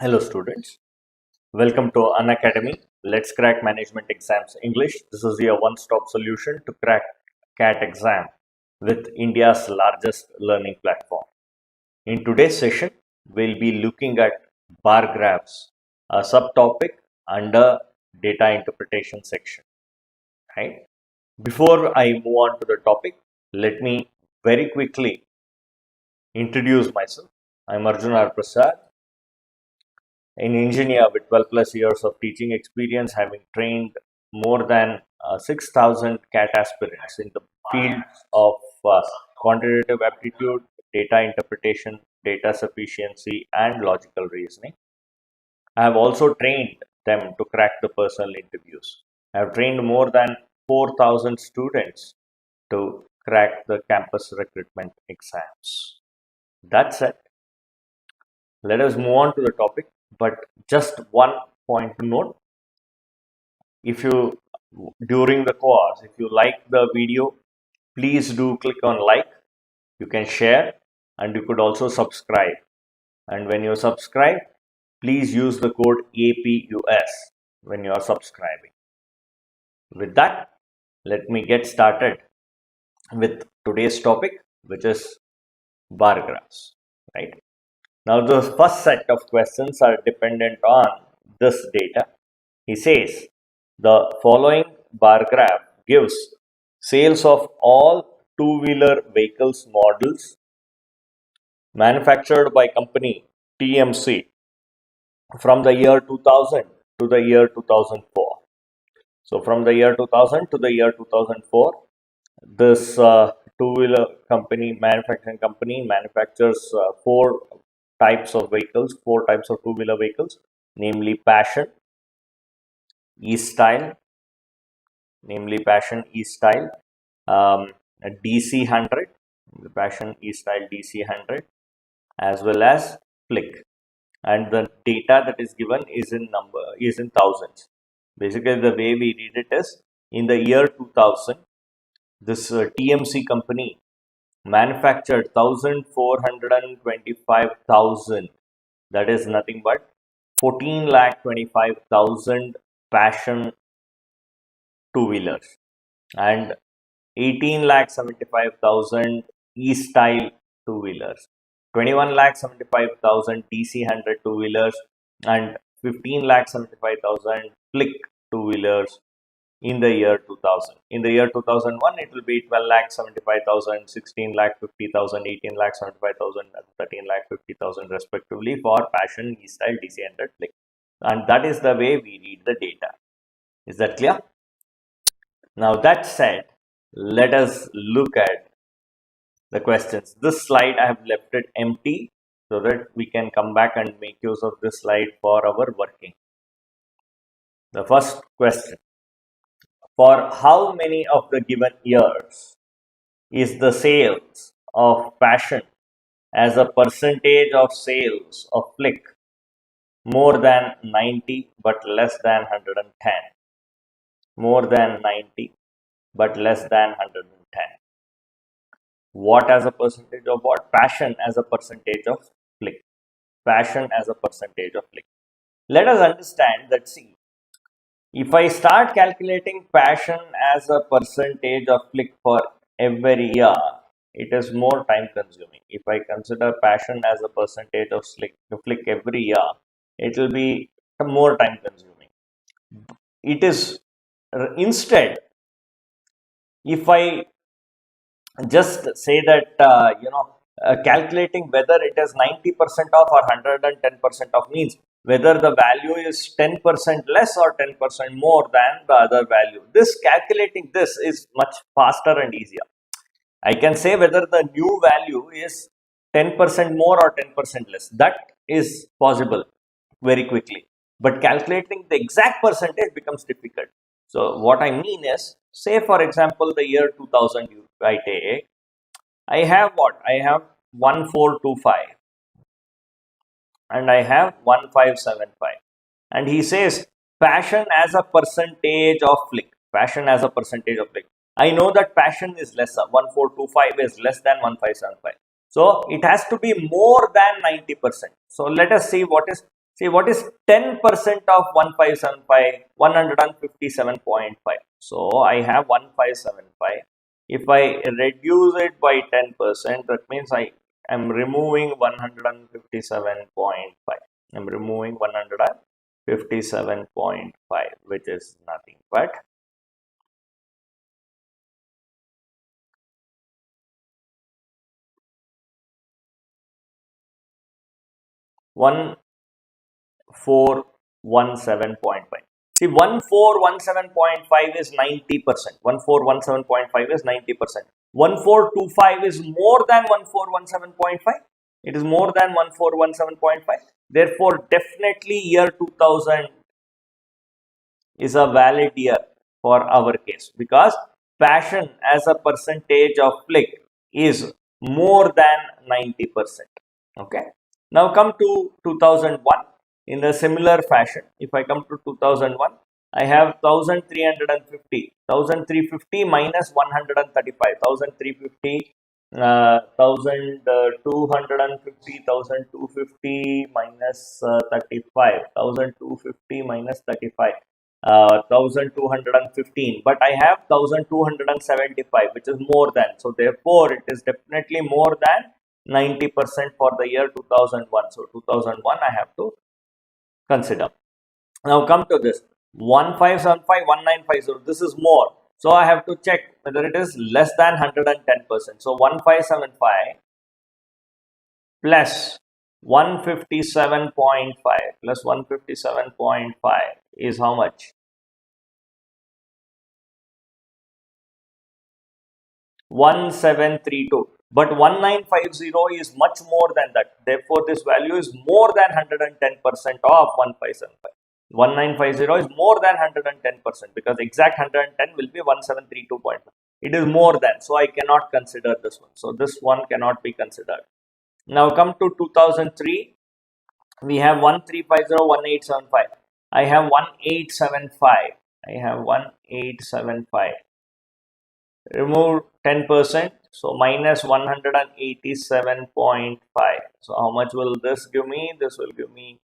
Hello students, welcome to Unacademy. Let's crack management exams English. This is your one-stop solution to crack CAT exam with India's largest learning platform. In today's session, we'll be looking at bar graphs, a subtopic under data interpretation section. Right? Before I move on to the topic, let me very quickly introduce myself. I'm Arjun Prasad, an engineer with 12 plus years of teaching experience, having trained more than 6,000 CAT aspirants in the fields of quantitative aptitude, data interpretation, data sufficiency, and logical reasoning. I have also trained them to crack the personal interviews. I have trained more than 4,000 students to crack the campus recruitment exams. That's it. Let us move on to the topic, but just one point to note. If you, during the course, if you like the video, please do click on like. You can share and you could also subscribe. And when you subscribe, please use the code APUS when you are subscribing. With that, let me get started with today's topic, which is bar graphs, right? Now, the first set of questions are dependent on this data. He says the following bar graph gives sales of all two-wheeler vehicles models manufactured by company TMC from the year 2000 to the year 2004. So, from the year 2000 to the year 2004, this two-wheeler company, manufacturing company, manufactures four types of vehicles, four types of two-wheeler vehicles, namely Passion, E-Style, DC100, the Passion E-Style DC100, as well as Flick. And the data that is given is in thousands. Basically, the way we read it is, in the year 2000, this TMC company manufactured 1,425,000, that is nothing but 14,25,000 Passion two-wheelers and 18,75,000 E-Style two-wheelers, 21,75,000 DC100 two-wheelers and 15,75,000 Flick two-wheelers in the year 2000. In the year 2001, it will be 12,75,000, 16,50,000, 18,75,000, and 13,50,000 respectively for Passion, E-Style, DC100 Flick. And that is the way we read the data. Is that clear? Now, that said, let us look at the questions. This slide I have left it empty so that we can come back and make use of this slide for our working. The first question: for how many of the given years is the sales of Passion as a percentage of sales of Flick more than 90 but less than 110? More than 90 but less than 110. What as a percentage of what? Passion as a percentage of Flick. Passion as a percentage of Flick. Let us understand that, see, if I start calculating Passion as a percentage of Flick for every year, it is more time consuming. If I consider Passion as a percentage of Flick every year, it will be more time consuming. It is instead, if I just say that, calculating whether it is 90% off or 110% off means whether the value is 10% less or 10% more than the other value. Calculating this is much faster and easier. I can say whether the new value is 10% more or 10% less. That is possible very quickly. But calculating the exact percentage becomes difficult. So what I mean is, say for example, the year 2000 I take, I have what? I have 1425 and I have 1575. And he says Passion as a percentage of Flick. Passion as a percentage of Flick. I know that Passion is lesser. 1425 is less than 1575. So it has to be more than 90%. So let us see what is See, what is 10% of 1575? 157.5. So, I have 1575. If I reduce it by 10%, that means I am removing 157.5. I am removing 157.5, which is nothing but 1417.5. See, 1417.5 is 90%. 1417.5 is 90%. 1425 is more than 1417.5. It is more than 1417.5. Therefore, definitely year 2000 is a valid year for our case, because passion as a percentage of flick is more than 90%. Okay. Now come to 2001 in a similar fashion. If I come to 2001, I have 1350, 1350 minus 135, 1350, 1250, 1250 minus 35, 1250 minus 35. 1215, but I have 1275, which is more than. So, therefore, it is definitely more than 90% for the year 2001. So, 2001 I have to consider. Now, come to this 1575, 1950. This is more. So, I have to check whether it is less than 110%. So, 1575 plus 157.5 plus 157.5 is how much? 1732, but 1950 is much more than that. Therefore, this value is more than 110% of 1575. 1950 is more than 110%, because exact 110 will be 1732.5. It is more than, so I cannot consider this one. So this one cannot be considered. Now come to 2003. We have 1350, 1875. I have 1875. I have 1875. Remove 10%, so minus 187.5. So how much will this give me? This will give me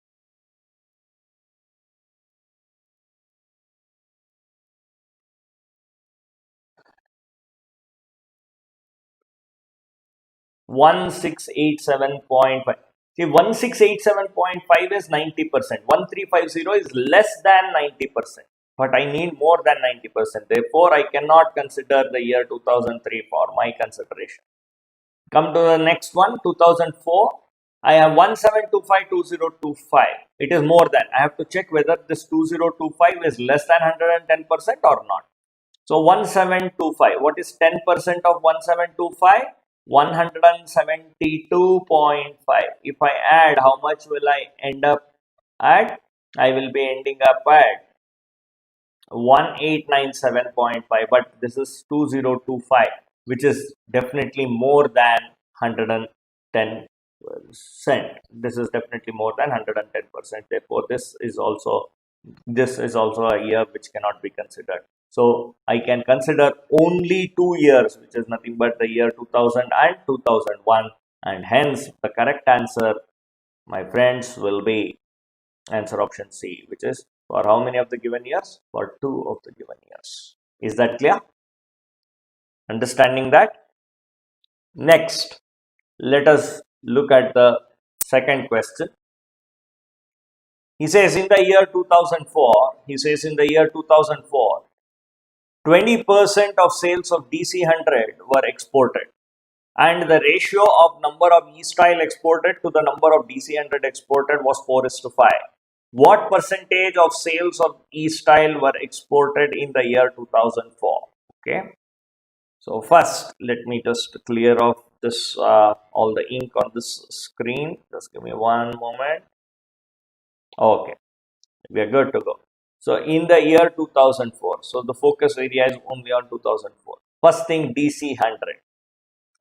1687.5. See, 1687.5 is 90%. 1350 is less than 90%, but I need more than 90%. Therefore, I cannot consider the year 2003 for my consideration. Come to the next one, 2004. I have 17252025. It is more than. I have to check whether this 2025 is less than 110% or not. So 1725. What is 10% of 1725? 172.5. If I add, how much will I end up at? I will be ending up at 1897.5, but this is 2025, which is definitely more than 110%. This is definitely more than 110%. Therefore, this is also a year which cannot be considered. So I can consider only 2 years, which is nothing but the year 2000 and 2001, and hence the correct answer, my friends, will be answer option C, which is for how many of the given years? For 2 of the given years. Is that clear? Understanding that? Next, let us look at the second question. He says in the year 2004, 20% of sales of DC100 were exported, and the ratio of number of E-style exported to the number of DC100 exported was 4:5. What percentage of sales of E-style were exported in the year 2004? Okay. So first, let me just clear off this all the ink on this screen. Just give me one moment. Okay, we are good to go. So in the year 2004, so the focus area is only on 2004. First thing, DC100.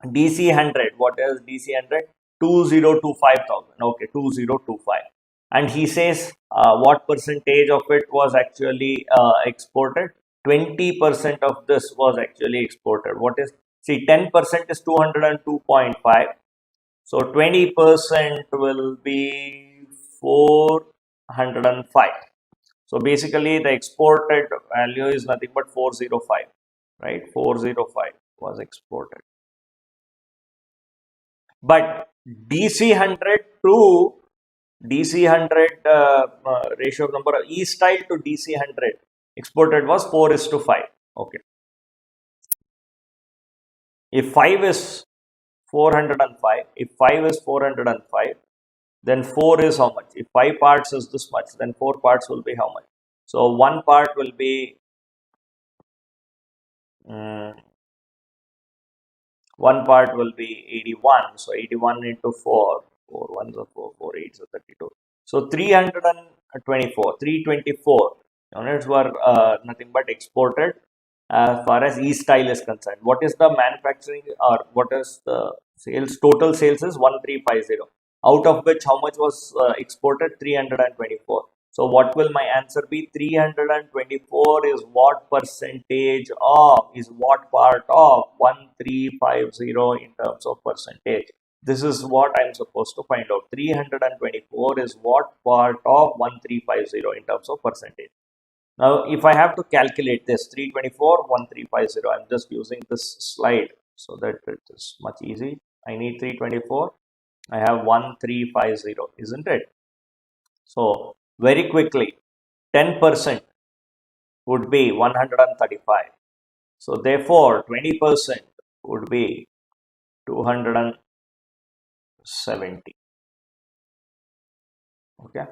DC100, what is DC100? 2025,000. Okay, 2025. And he says what percentage of it was actually exported? 20% of this was actually exported. What is, see, 10% is 202.5. So 20% will be 4 105. So basically the exported value is nothing but 405, right? 405 was exported. But DC100 to DC100 ratio of number of E style to DC100 exported was 4:5. Okay. If 5 is 405, if 5 is 405, then 4 is how much? If 5 parts is this much, then 4 parts will be how much? So one part will be um, one part will be 81. So 81 into 4, 4 ones are 4, 4 eights are 32. So 324, 324 units were nothing but exported as far as E style is concerned. What is the manufacturing or what is the sales? Total sales is 1350. Out of which how much was exported? 324. So what will my answer be? 324 is what percentage of, is what part of 1350 in terms of percentage. This is what I am supposed to find out. 324 is what part of 1350 in terms of percentage. Now, if I have to calculate this 324, 1350, I'm just using this slide so that it is much easy. I need 324. I have 1350, isn't it? So, very quickly, 10% would be 135. So, therefore, 20% would be 270. Okay.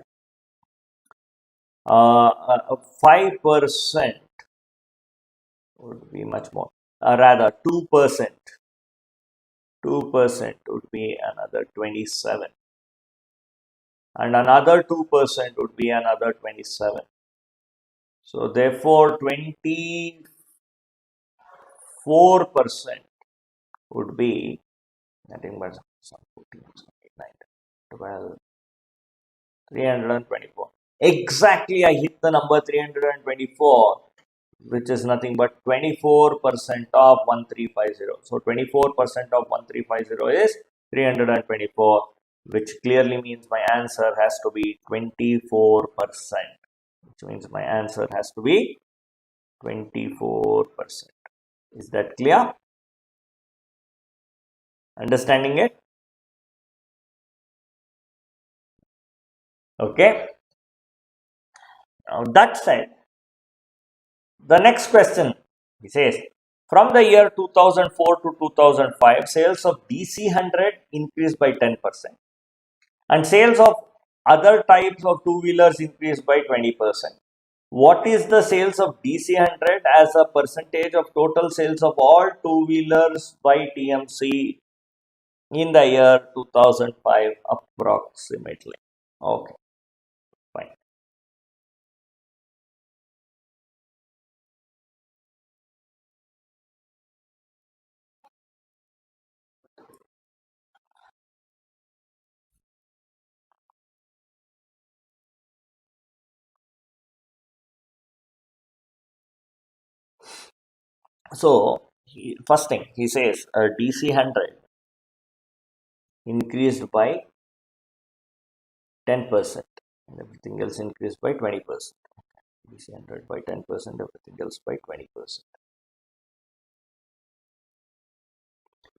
5% would be much more. Rather, 2%. 2% would be another 27. And another 2% would be another 27. So, therefore, 24% would be nothing but 14, 12, 324. Exactly, I hit the number 324, which is nothing but 24% of 1350. So 24% of 1350 is 324, which clearly means my answer has to be 24%, which means my answer has to be 24%. Is that clear? Understanding it? Okay. Now that said, the next question, he says, from the year 2004 to 2005, sales of DC100 increased by 10%, and sales of other types of two-wheelers increased by 20%. What is the sales of DC100 as a percentage of total sales of all two-wheelers by TMC in the year 2005 approximately? Okay, fine. So, first thing he says DC100 increased by 10% and everything else increased by 20%. DC100 by 10%, everything else by 20%.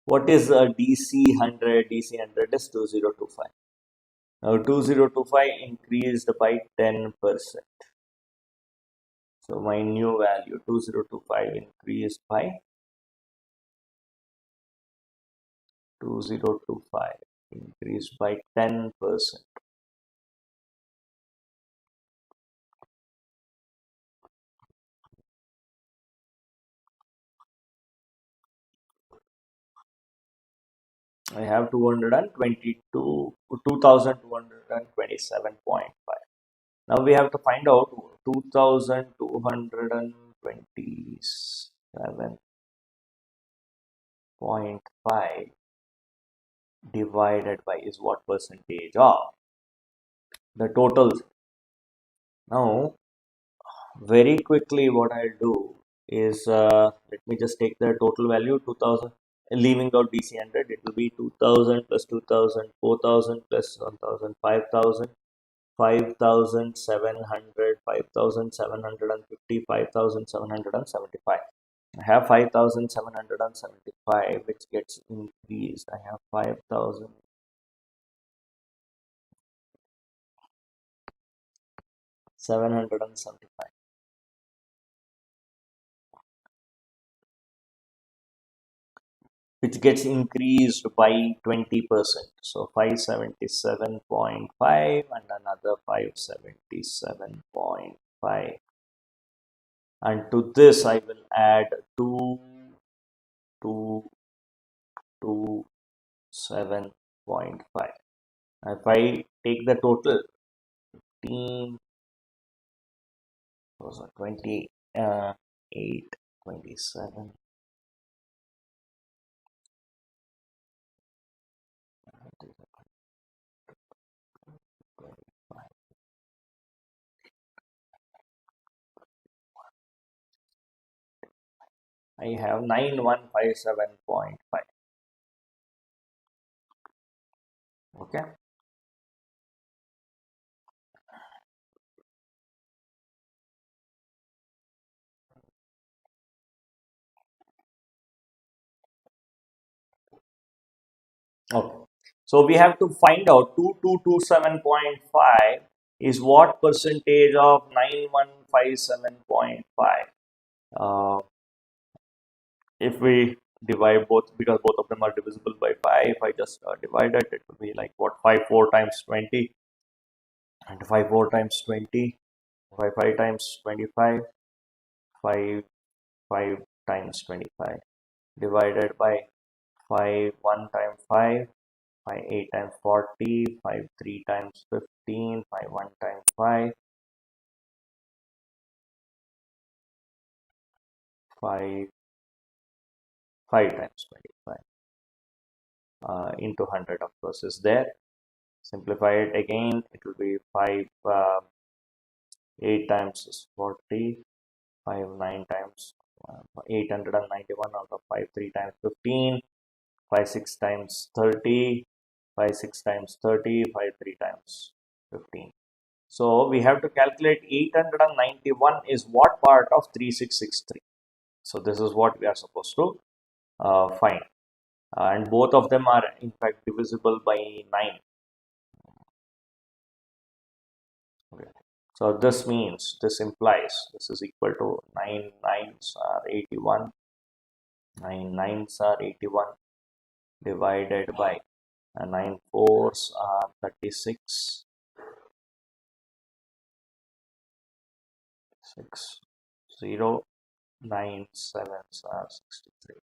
What is a DC100? DC100 is 2025. Now 2025 increased by 10%. So my new value 2025 increased by 2025 increased by 10%. I have 2227.5. Now we have to find out 2227.5 divided by is what percentage of the totals. Now, very quickly, what I'll do is let me just take the total value 2000, leaving out DC100. It will be 2000 plus 2000, 4000 plus 1000, 5000, 5,700, 5,750, 5,775. I have 5,775, which gets increased. I have 5,775, which gets increased by 20%. So 577.5 and another 577.5. And to this, I will add 2,227.5. If I take the total, 15, 28, 27, I have 9157.5. Okay. Okay. So we have to find out 2227.5 is what percentage of 9157.5. If we divide both, because both of them are divisible by 5, if I just divide it, it will be like what, 5 4 times 20, and 5 4 times 20, 5 5 times 25, 5 5 times 25, divided by 5 1 times 5, 5 8 times 40, 5 3 times 15, 5 1 times 5, 5 5 times 25, into 100, of course, is there. Simplify it again, it will be 5 8 times is 40, 5 9 times 891, out of 5 3 times 15, 5 6 times 30, 5 6 times 30, 5 3 times 15. So we have to calculate 891 is what part of 3663. So this is what we are supposed to find. And both of them are in fact divisible by 9. Okay. So this means, this implies, this is equal to 9 9s are 81, 9 9s are 81, divided by 9 4s are 36, 6 0, 9 7s are 63.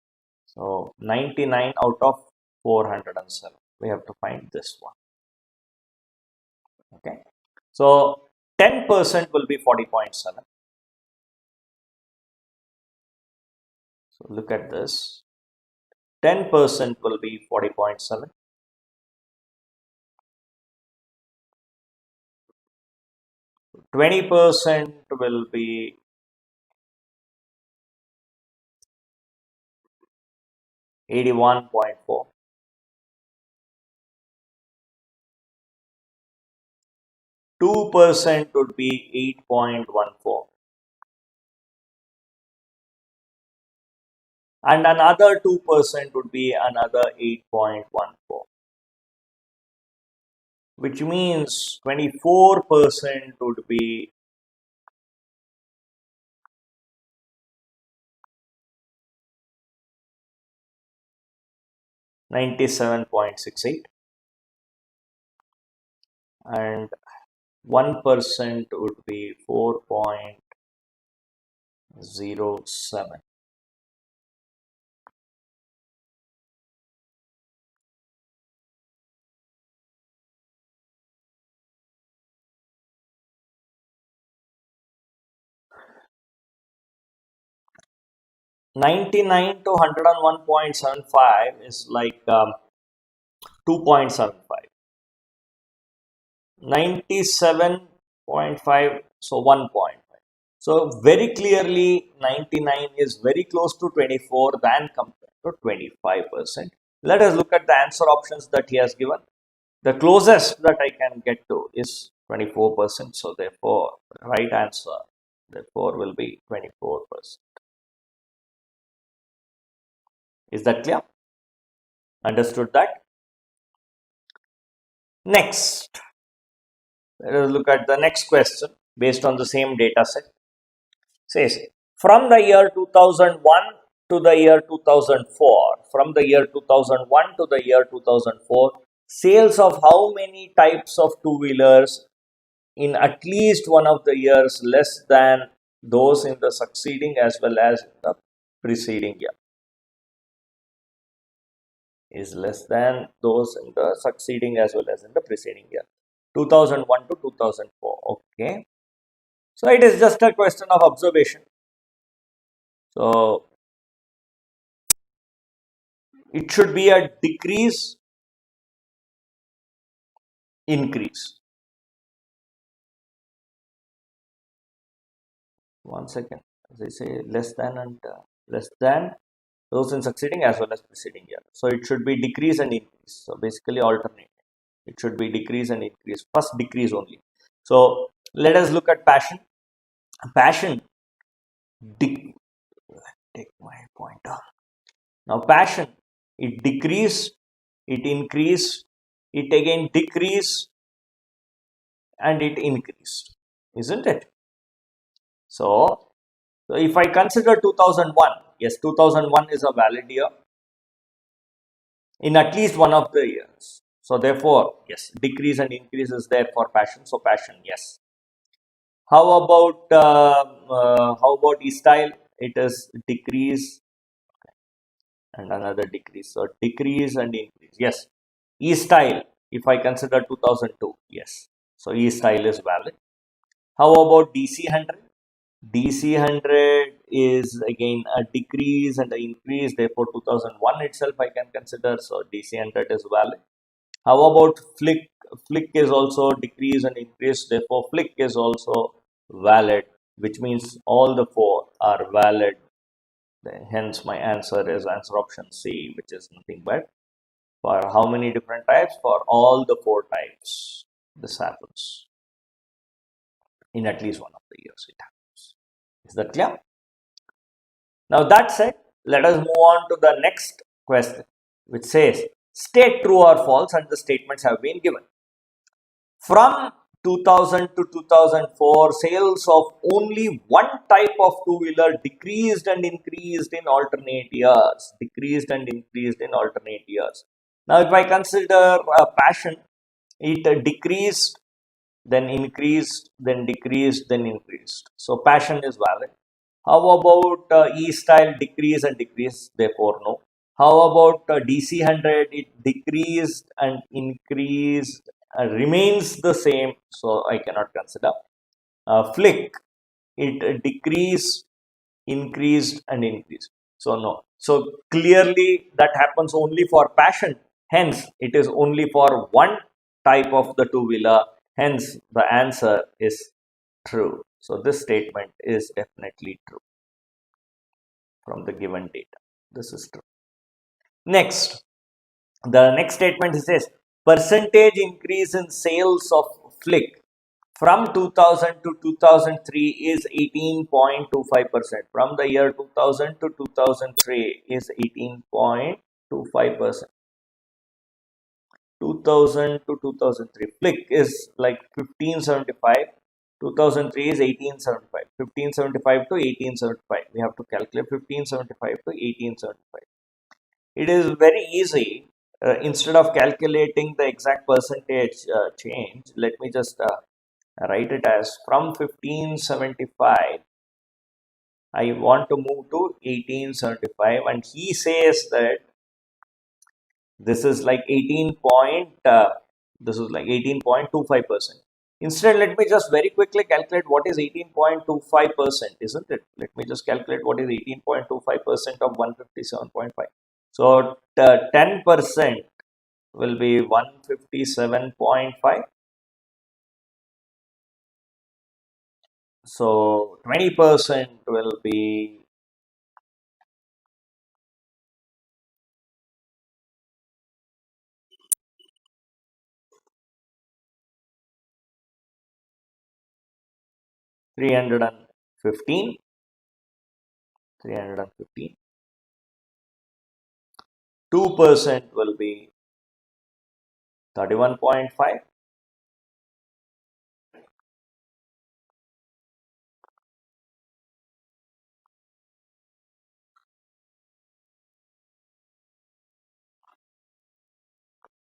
So 99 out of 407. We have to find this one. Okay. So 10% will be 40.7. So look at this. 10% will be 40.7. 20% will be 81.4. 2% would be 8.14. And another 2% would be another 8.14. Which means 24% would be 97.68, and 1% would be 4.07. $99 to $101.75 is like 2.75. 97.5, so 1.5. So very clearly 99 is very close to 24 than compared to 25%. Let us look at the answer options that he has given. The closest that I can get to is 24%. So therefore, right answer therefore will be 24%. Is that clear? Understood that? Next, let us look at the next question based on the same data set. Says from the year 2001 to the year 2004, from the year 2001 to the year 2004, sales of how many types of two-wheelers in at least one of the years less than those in the succeeding as well as in the preceding year, is less than those in the succeeding as well as in the preceding year, 2001 to 2004. Okay, so it is just a question of observation. So it should be a decrease, increase. One second, as I say, less than and less than those in succeeding as well as preceding year. So it should be decrease and increase. So basically alternate. It should be decrease and increase. First decrease only. So let us look at passion. Passion. Take my pointer. Now passion. It decreased. It increased. It again decreased, and it increased. Isn't it? So if I consider 2001, yes, 2001 is a valid year in at least one of the years. So therefore, yes, decrease and increase is there for passion. So passion, yes. How about e-style? It is decrease and another decrease. So decrease and increase. Yes. E-style, if I consider 2002, yes. So e-style is valid. How about DC100? DC100 is again a decrease and an increase. Therefore, 2001 itself I can consider. So DC100 is valid. How about flick? Flick is also decrease and increase. Therefore, flick is also valid, which means all the four are valid. Hence, my answer is answer option C, which is nothing but for how many different types? For all the four types. This happens in at least one of the years. It happens. Is that clear? Now that said, let us move on to the next question, which says state true or false, and the statements have been given. From 2000 to 2004, sales of only one type of two-wheeler decreased and increased in alternate years. Decreased and increased in alternate years. Now, if I consider passion, it decreased, then increased, then decreased, then increased. So, passion is valid. How about E-style decrease and decrease? Therefore, no. How about DC100? It decreased and increased, remains the same, so I cannot consider. Flick, it decreased, increased, and increased. So no. So clearly that happens only for passion. Hence, it is only for one type of the two-wheeler. Hence, the answer is true. So this statement is definitely true from the given data. This is true. Next, the next statement says percentage increase in sales of flick from 2000 to 2003 is 18.25%. From the year 2000 to 2003 is 18.25%. 2000 to 2003. Flick is like 1575. 2003 is 1875. 1575 to 1875. We have to calculate 1575 to 1875. It is very easy. Instead of calculating the exact percentage change, let me just write it as from 1575. I want to move to 1875, and he says that this is like 18.25%. Instead, let me just very quickly calculate what is 18.25%, isn't it? Let me just calculate what is 18.25% of 157.5. So 10% will be 157.5. So 20% will be 315. 2% will be 31.5.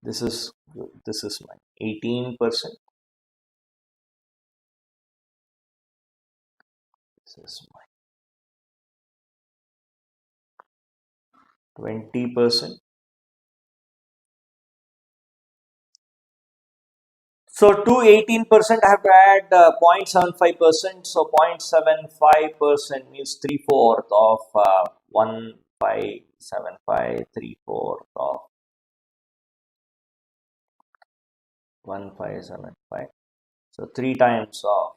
This is my 18%. This is my 20%. So to 18%, I have to add 0.75%. So 0.75% means 3/4 of 1575, 3/4 of 1575. So 3 times of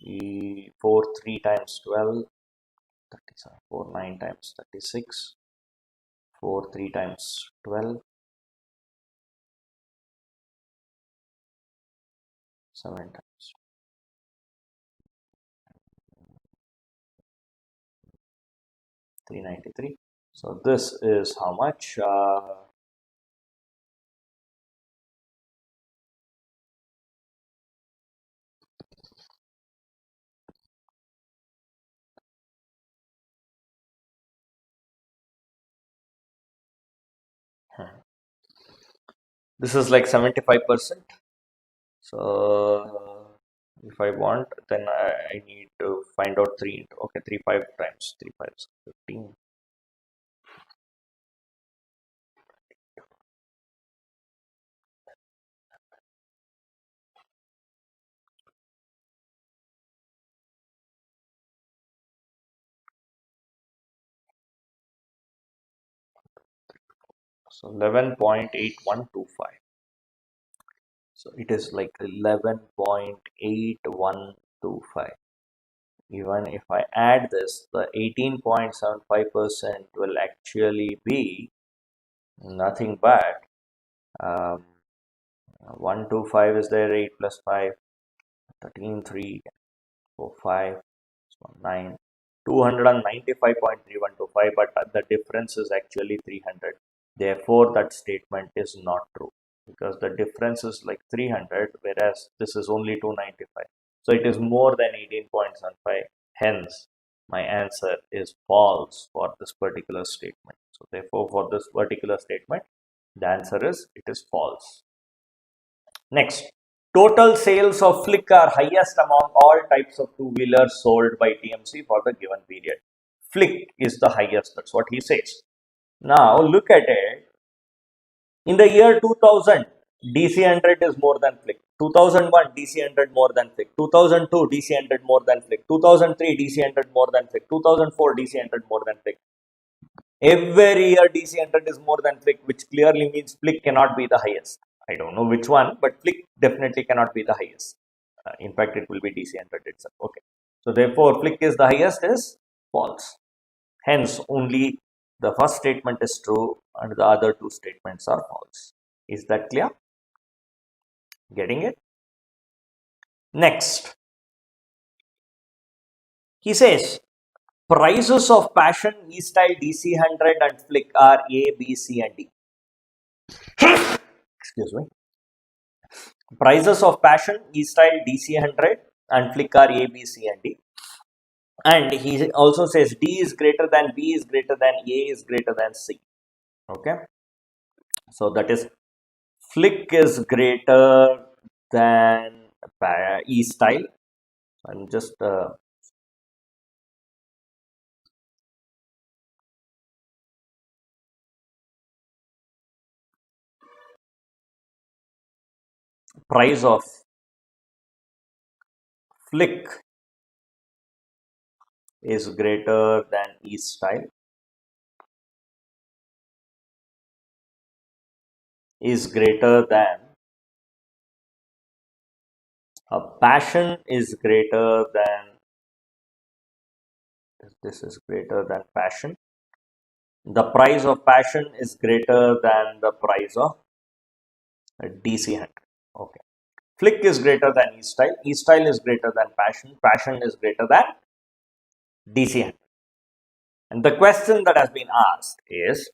3 times 12, 37, 4 9 times 36, 4 3 times 12, 7 times 393. So this is how much? This is like 75%. So if I want, then I need to find out 3. Okay, 3 5 times 3 5 is 15. So 11.8125. So it is like 11.8125. Even if I add this, the 18.75% will actually be nothing but 125 is there, 8 plus 5, 13, 3, 4, 5, 9, 295.3125, but the difference is actually 300. Therefore, that statement is not true because the difference is like 300, whereas this is only 295. So it is more than 18.75. Hence, my answer is false for this particular statement. So therefore, for this particular statement, the answer is it is false. Next, total sales of Flick are highest among all types of two-wheelers sold by TMC for the given period. Flick is the highest, that's what he says. Now, look at it. In the year 2000, DC100 is more than Flick. 2001, DC100 more than Flick. 2002, DC100 more than Flick. 2003, DC100 more than Flick. 2004, DC100 more than Flick. Every year, DC100 is more than Flick, which clearly means Flick cannot be the highest. I don't know which one, but Flick definitely cannot be the highest. In fact, it will be DC100 itself. Okay. So, therefore, Flick is the highest is false. Hence, only the first statement is true and the other two statements are false. Is that clear? Getting it? Next, he says, prices of Passion, E-Style, DC100 and Flick are A, B, C and D. Excuse me. Prices of Passion, E-Style, DC100 and Flick are A, B, C and D. And he also says D is greater than, B is greater than, A is greater than C. Okay. So that is Flick is greater than E-Style. I'm just price of Flick is greater than E-Style is greater than Passion is greater than, this is greater than Passion. The price of Passion is greater than the price of DC100. Okay. Flick is greater than E-style. E-style is greater than passion. Passion is greater than DC100. And the question that has been asked is,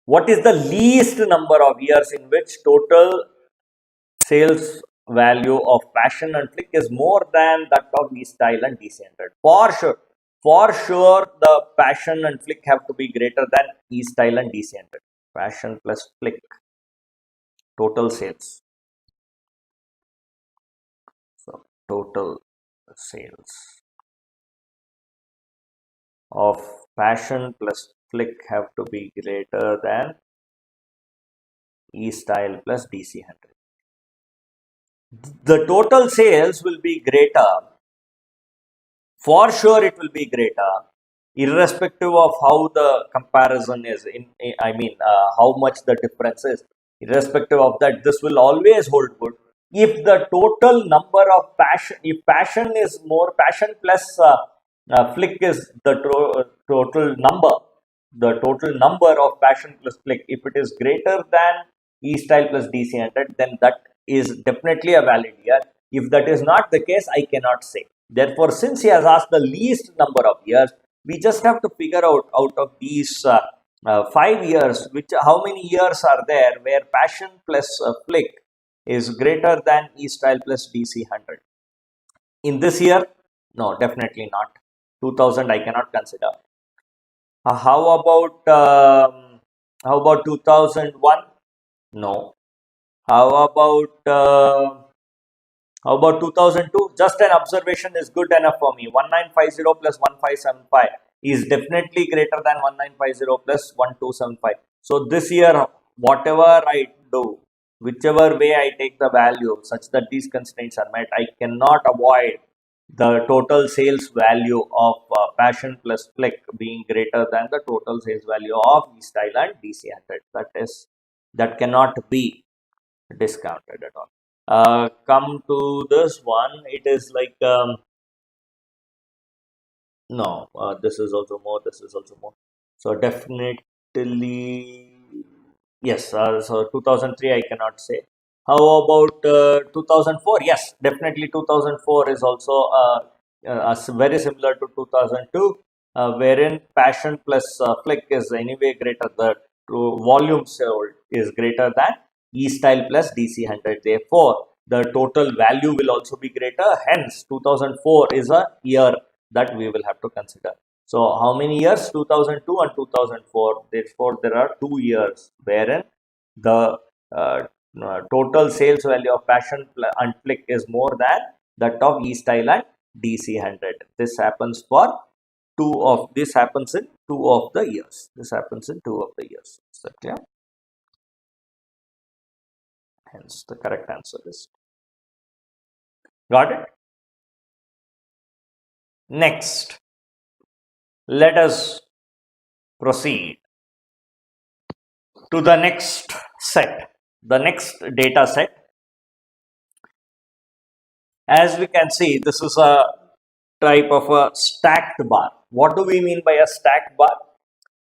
what is the least number of years in which total sales value of passion and flick is more than that of E-style and DC100? For sure, the passion and flick have to be greater than E-style and DC100. Passion plus flick, total sales. So, total sales of passion plus flick have to be greater than E-style plus DC100. The total sales will be greater. For sure, it will be greater, irrespective of how the comparison is. How much the difference is. Irrespective of that, this will always hold good. If the total number of passion, if passion is more, passion plus flick is the total number of passion plus flick, if it is greater than E-style plus DC100, then that is definitely a valid year. If that is not the case, I cannot say. Therefore, since he has asked the least number of years, we just have to figure out of these 5 years, how many years are there where passion plus flick is greater than E-style plus DC100. In this year, no, definitely not. 2000 I cannot consider. How about 2001? No. How about 2002? Just an observation is good enough for me. 1950 plus 1575 is definitely greater than 1950 plus 1275. So this year, whatever I do, whichever way I take the value such that these constraints are met, I cannot avoid the total sales value of passion plus flick being greater than the total sales value of E-style and DC100. That cannot be discounted at all. Come to this one, it is like no, this is also more, so definitely yes. So 2003 I cannot say. How about 2004? Yes, definitely 2004 is also very similar to 2002, wherein passion plus flick is anyway greater. The volume sold is greater than E-style plus DC100. Therefore, the total value will also be greater. Hence, 2004 is a year that we will have to consider. So, how many years? 2002 and 2004. Therefore, there are 2 years wherein the total sales value of passion and flick is more than that of E-style and DC100. This happens in 2 of the years. Is that clear? Hence, the correct answer is. Got it? Next, let us proceed to the next set, the next data set. As we can see, this is a type of a stacked bar. What do we mean by a stacked bar?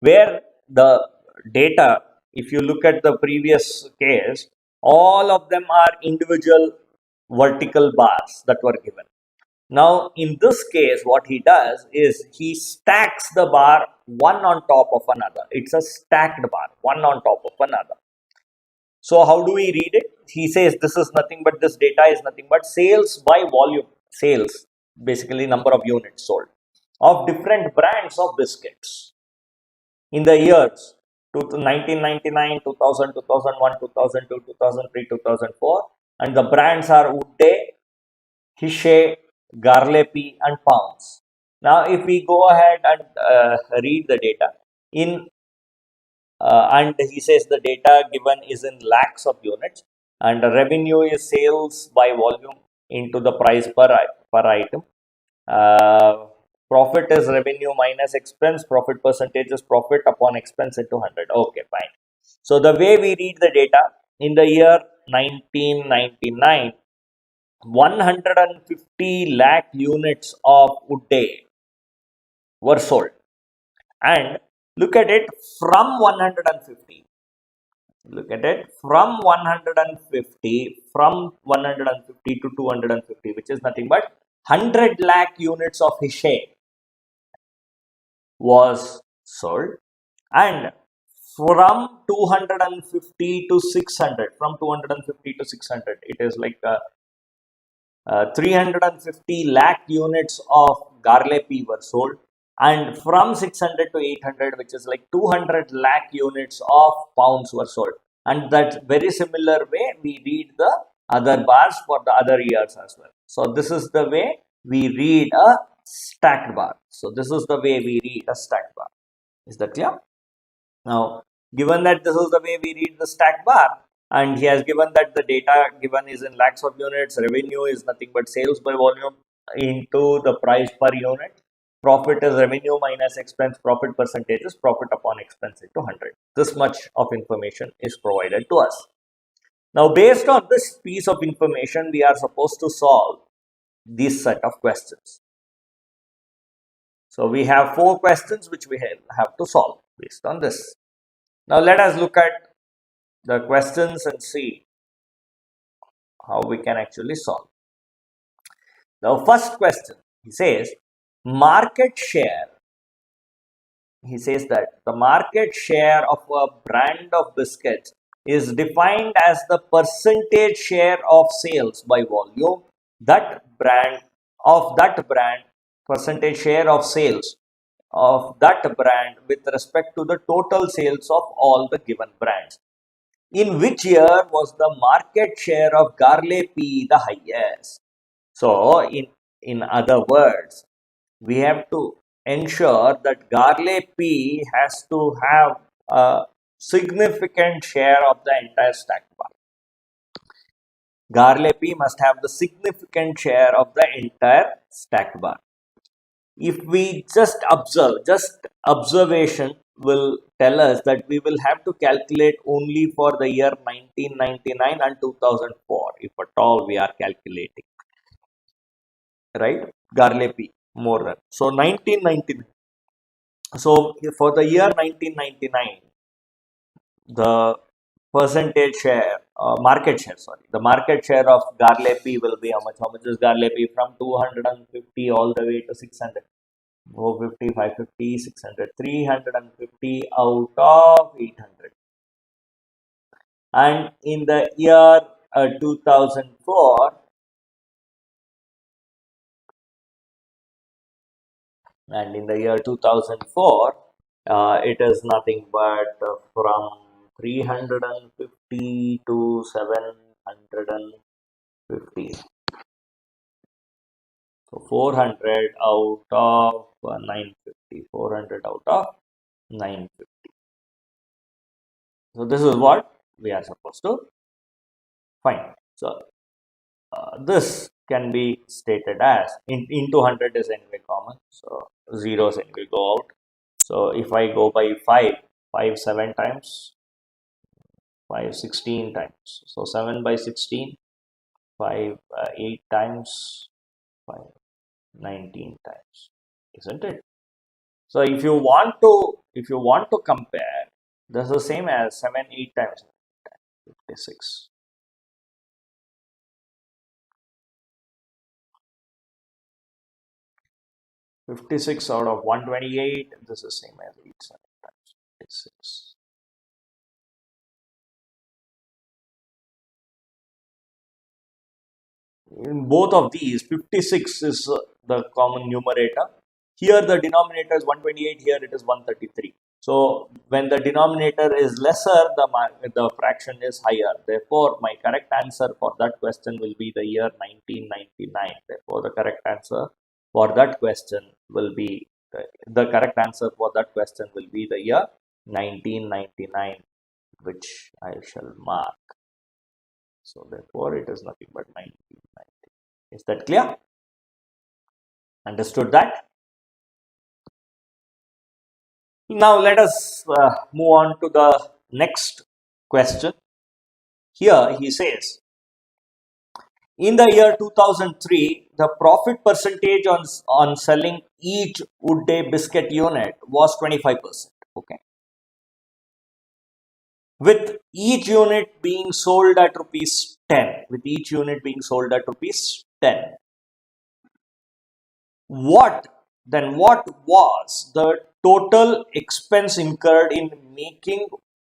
Where the data, if you look at the previous case, all of them are individual vertical bars that were given. Now, in this case, what he does is he stacks the bar one on top of another. It's a stacked bar, one on top of another. So, how do we read it? He says this is nothing but, this data is nothing but sales by volume. Sales, basically number of units sold of different brands of biscuits in the years 1999, 2000, 2001, 2002, 2003, 2004. And the brands are Wood Day, Hishe, Garlepi and Pounds. Now, if we go ahead and read the data and he says the data given is in lakhs of units, and the revenue is sales by volume into the price per item. Profit is revenue minus expense. Profit percentage is profit upon expense into 100. Okay, fine. So the way we read the data, in the year 1999, 150 lakh units of Wood Day were sold. And look at it, from 150, Look at it, from 150 to 250, which is nothing but 100 lakh units of his share was sold, and from 250 to 600, from 250 to 600, it is like 350 lakh units of Garlepi were sold, and from 600 to 800, which is like 200 lakh units of pounds were sold. And that very similar way we read the other bars for the other years as well. So this is the way we read a stacked bar. So this is the way we read a stacked bar. Is that clear? Now, given that this is the way we read the stack bar, and he has given that the data given is in lakhs of units, revenue is nothing but sales by volume into the price per unit, profit is revenue minus expense, profit percentage is profit upon expense into 100. This much of information is provided to us. Now, based on this piece of information, we are supposed to solve this set of questions. So, we have 4 questions which we have to solve based on this. Now, let us look at the questions and see how we can actually solve. The first question, he says, market share. He says that the market share of a brand of biscuits is defined as the percentage share of sales by volume that brand percentage share of sales of that brand with respect to the total sales of all the given brands. In which year was the market share of Garlepi the highest? So, in other words, we have to ensure that Garlepi has to have a significant share of the entire stack bar. Garlepi must have the significant share of the entire stack bar. If we just observation will tell us that we will have to calculate only for the year 1999 and 2004, if at all we are calculating, right? Garlepi more than. So 1999. So for the year 1999, the percentage share, the market share of Garlepi will be how much? How much is Garlepi? From 250 all the way to 600. 450, 550, 600, 350 out of 800. And in the year 2004, it is nothing but from 350 to 750. So 400 out of 950. 400 out of 950. So this is what we are supposed to find. So this can be stated as into 100 is anyway common. So zeros anyway go out. So if I go by 5 7 times, 5 16 times. So 7 by 16, 5 8 times, 5 19 times, isn't it? So if you want to compare, this is the same as 7 8 times 56. $56 out of 128. This is same as 8 7 times 56. In both of these, 56 is the common numerator. Here the denominator is 128, here it is 133. So when the denominator is lesser, the fraction is higher. Therefore, my correct answer for that question will be the year 1999. Therefore, the correct answer for that question will be the correct answer for that question will be the year 1999, which I shall mark. So therefore, it is nothing but 1990. Is that clear? Understood that? Now let us move on to the next question. Here he says, in the year 2003, the profit percentage on selling each Wood Day biscuit unit was 25%. Okay. with each unit being sold at rupees 10. With each unit being sold at rupees 10. What was the total expense incurred in making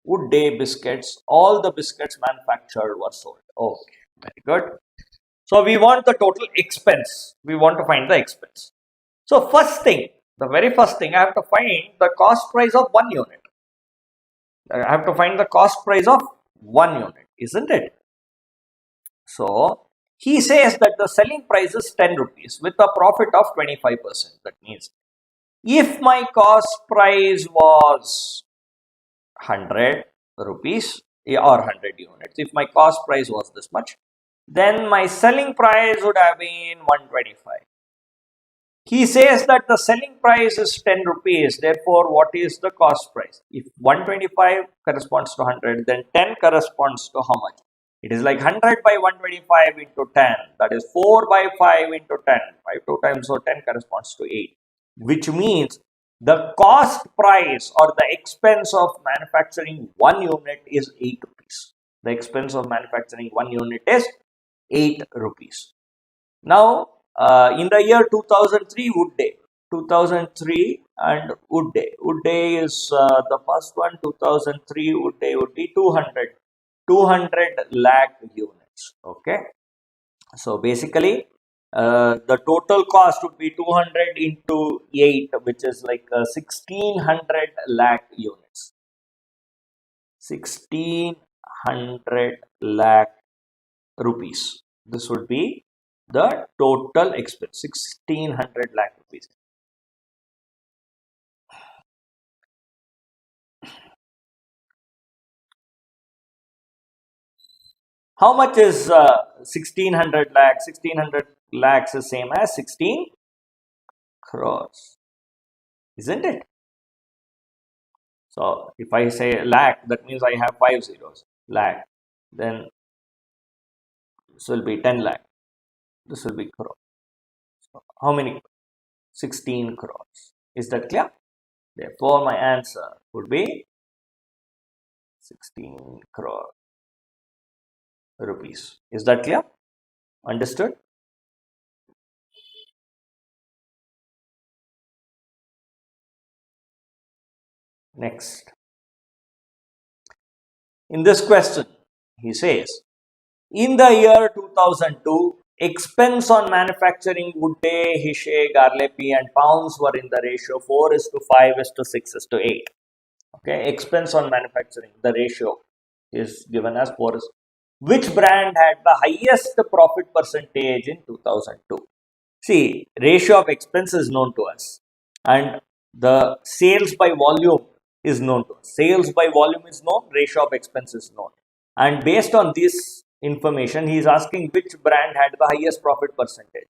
Good Day biscuits? All the biscuits manufactured were sold. Okay, very good. So we want the total expense. We want to find the expense. So the very first thing, I have to find the cost price of one unit. I have to find the cost price of one unit, isn't it? So he says that the selling price is 10 rupees with a profit of 25%. That means if my cost price was 100 rupees or 100 units, if my cost price was this much, then my selling price would have been 125. He says that the selling price is 10 rupees, therefore what is the cost price? If 125 corresponds to 100, then 10 corresponds to how much? It is like 100 by 125 into 10, that is 4 by 5 into 10, 5 2 times, so 10 corresponds to 8, which means the cost price or the expense of manufacturing one unit is 8 rupees. The expense of manufacturing one unit is 8 rupees. Now, in the year 2003, Wood Day. 2003 and Wood Day. Wood Day is the first one. 2003 Wood Day would be 200 lakh units. Okay. So basically, the total cost would be 200 into 8, which is like 1600 lakh units. 1600 lakh rupees. This would be the total expense, 1600 lakh rupees. How much is 1600 lakhs? 1600 lakhs is same as 16 crores, isn't it? So if I say lakh, that means I have 5 zeros. Lakh. Then this will be 10 lakh. This will be crore. So how many? 16 crores. Is that clear? Therefore, my answer would be 16 crore rupees. Is that clear? Understood? Next. In this question, he says, in the year 2002, expense on manufacturing Good Day, Hishe, Garlepi and pounds were in the ratio 4:5:6:8. Okay, expense on manufacturing, the ratio is given as 4. Which brand had the highest profit percentage in 2002? See, ratio of expense is known to us and the sales by volume is known to us. Sales by volume is known, ratio of expense is known. And based on this information, he is asking which brand had the highest profit percentage.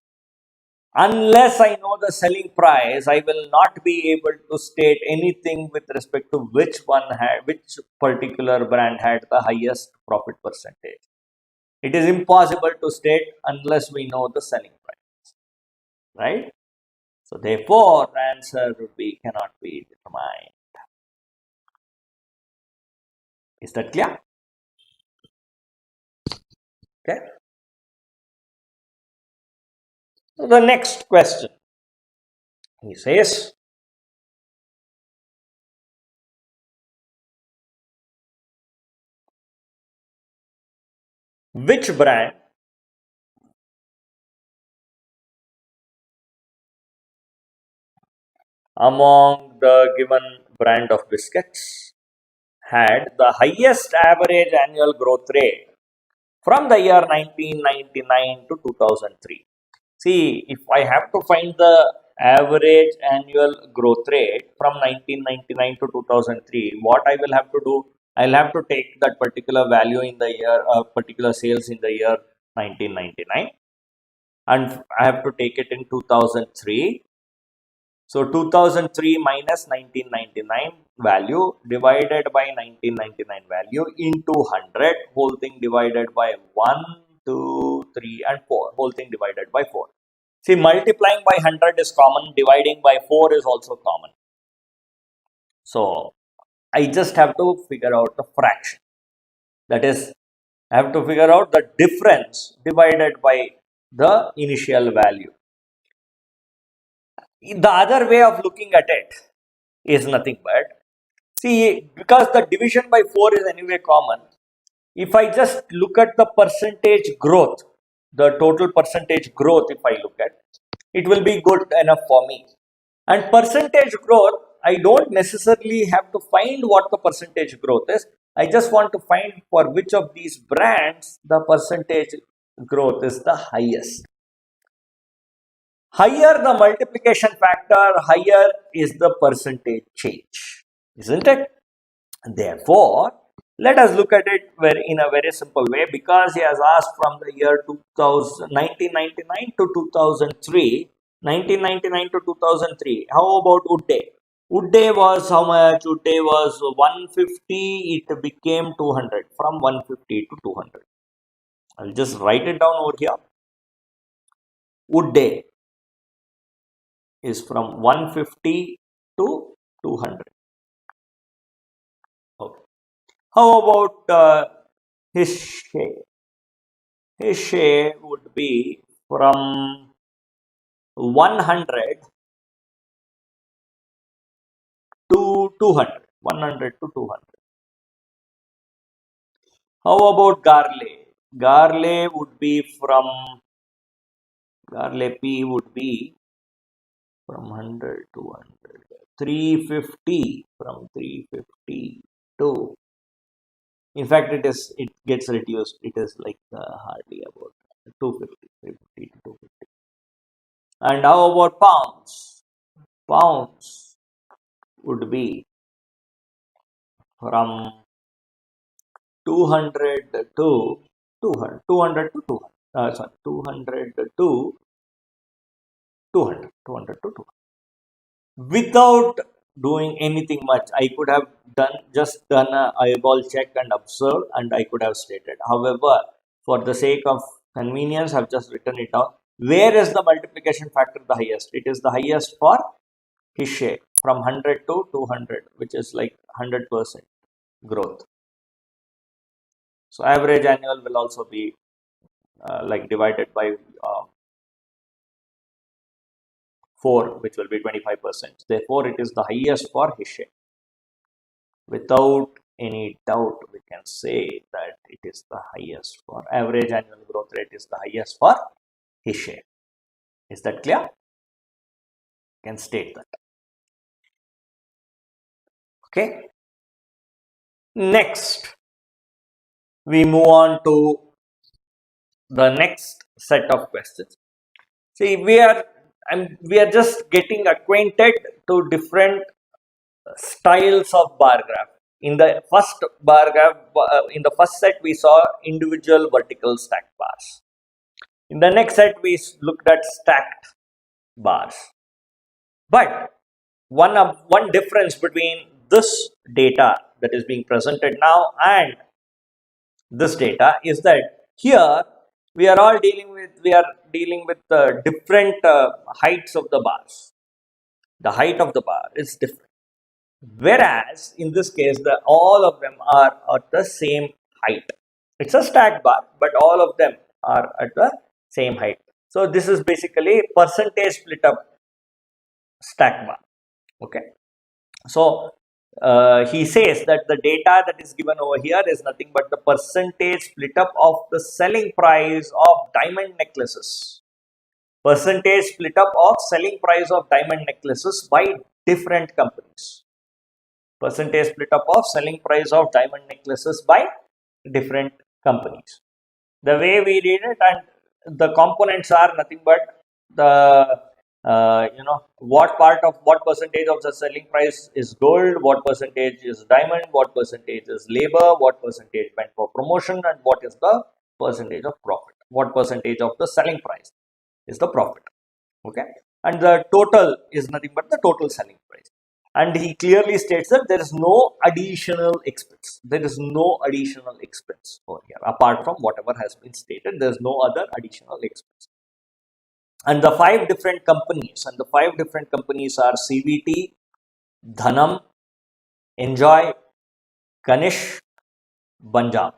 Unless I know the selling price, I will not be able to state anything with respect to which particular brand had the highest profit percentage. It is impossible to state unless we know the selling price, right? So therefore, the answer would be cannot be determined. Is that clear? Okay. So the next question, he says, which brand among the given brand of biscuits had the highest average annual growth rate from the year 1999 to 2003? See, if I have to find the average annual growth rate from 1999 to 2003, what I will have to do? I'll have to take that particular value in the year, particular sales in the year 1999, and I have to take it in 2003. So 2003 minus 1999 value divided by 1999 value into 100, whole thing divided by 1, 2, 3 and 4, whole thing divided by 4. See, multiplying by 100 is common, dividing by 4 is also common. So I just have to figure out the fraction. That is, I have to figure out the difference divided by the initial value. The other way of looking at it is nothing but, see, because the division by 4 is anyway common, if I just look at the percentage growth, the total percentage growth, if I look at, it will be good enough for me. And percentage growth, I don't necessarily have to find what the percentage growth is. I just want to find for which of these brands the percentage growth is the highest. Higher the multiplication factor, higher is the percentage change, isn't it? Therefore, let us look at it in a very simple way, because he has asked from the year 1999 to 2003. 1999 to 2003. How about Wood Day? Wood Day was how much? Wood Day was 150. It became 200. From 150 to 200. I'll just write it down over here. Wood Day is from 150 to 200. Okay. How about his share? His share would be from 100 to 200. 100 to 200. How about Garley? Garley would be Garley P would be from 100 to 100. 350, from 350 to, in fact, it gets reduced. It is like hardly about 250, 350 to 250. And how about pounds? Pounds would be from 200 to 200, 200 to 200, sorry, 200 to 200, 200 to 200. Without doing anything much, I could have just done a eyeball check and observed, and I could have stated. However, for the sake of convenience, I've just written it down. Where is the multiplication factor the highest? It is the highest for his share, from 100 to 200, which is like 100% growth. So average annual will also be like divided by 4, which will be 25%. Therefore, it is the highest for his share. Without any doubt, we can say that it is the highest for average annual growth rate is the highest for his share. Is that clear? Can state that. Okay. Next, we move on to the next set of questions. See, we are just getting acquainted to different styles of bar graph. In the first bar graph, in the first set, we saw individual vertical stacked bars. In the next set, we looked at stacked bars. But one difference between this data that is being presented now and this data is that here we are dealing with different heights of the bars. The height of the bar is different. Whereas in this case, all of them are at the same height. It's a stacked bar, but all of them are at the same height. So this is basically percentage split up stacked bar. Okay. So he says that the data that is given over here is nothing but the percentage split up of the selling price of diamond necklaces. Percentage split up of selling price of diamond necklaces by different companies. Percentage split up of selling price of diamond necklaces by different companies. The way we read it, and the components are nothing but the what percentage of the selling price is gold, what percentage is diamond, what percentage is labor, what percentage went for promotion, and what is the percentage of profit, what percentage of the selling price is the profit. Okay, and the total is nothing but the total selling price. And he clearly states that there is no additional expense. There is no additional expense over here apart from whatever has been stated. There is no other additional expense. And the 5 different companies, are CVT, Dhanam, Enjoy, Kanish, Banjam.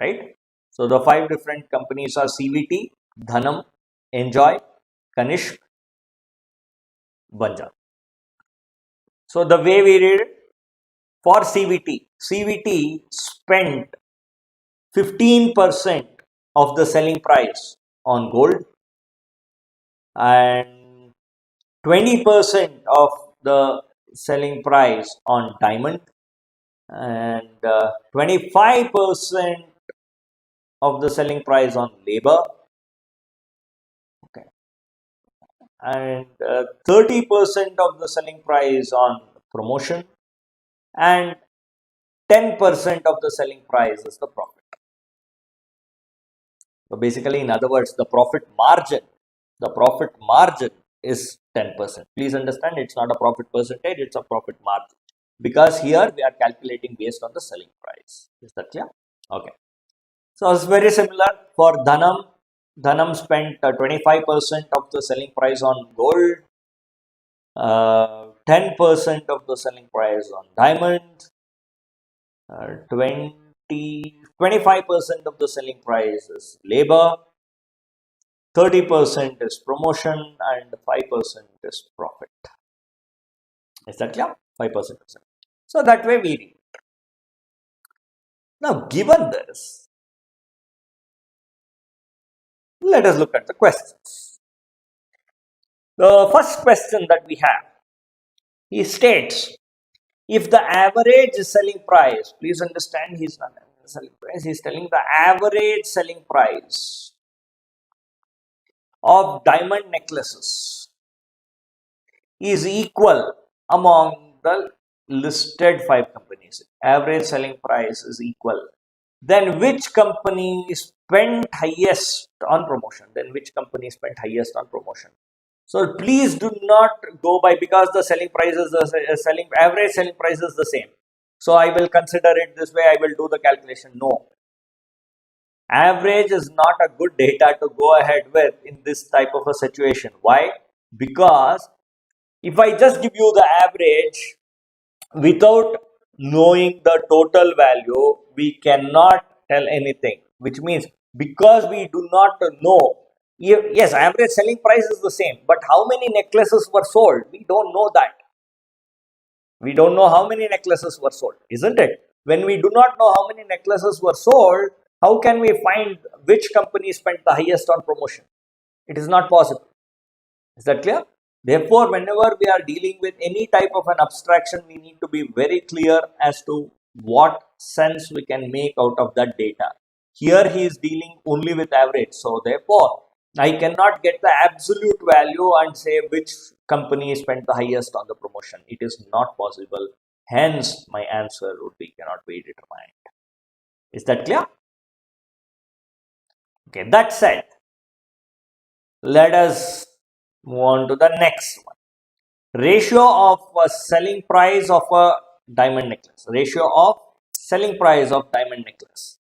right? So the 5 different companies are CVT, Dhanam, Enjoy, Kanishk, Banja. So the way we read it, for CVT spent 15% of the selling price on gold and 20% of the selling price on diamond and 25% of the selling price on labor, okay, and 30% of the selling price on promotion and 10% of the selling price is the profit. So basically, in other words, the profit margin is 10%. Please understand, it's not a profit percentage, it's a profit margin. Because here we are calculating based on the selling price. Is that clear? Okay. So it's very similar for Dhanam. Dhanam spent 25% of the selling price on gold, 10% of the selling price on diamond, 25% of the selling price is labor, 30% is promotion, and 5% is profit. Is that clear? 5%. So that way we read. Now, given this, let us look at the questions. The first question that we have, he states, if the average selling price, please understand, he's not selling price, he's telling the average selling price of diamond necklaces is equal among the listed 5 companies. Average selling price is equal. Then which company spent highest on promotion? So please do not go by because the selling price is the average selling price is the same. So I will consider it this way. I will do the calculation. No, average is not a good data to go ahead with in this type of a situation. Why? Because if I just give you the average without knowing the total value, we cannot tell anything, which means because we do not know, yes, average selling price is the same, but how many necklaces were sold? We don't know that. We don't know how many necklaces were sold, isn't it? When we do not know how many necklaces were sold, how can we find which company spent the highest on promotion? It is not possible. Is that clear? Therefore, whenever we are dealing with any type of an abstraction, we need to be very clear as to what sense we can make out of that data. Here he is dealing only with average. So therefore, I cannot get the absolute value and say which company spent the highest on the promotion. It is not possible. Hence, my answer would be cannot be determined. Is that clear? Okay, that said, let us move on to the next one. Ratio of selling price of a diamond necklace. Ratio of selling price of diamond necklace.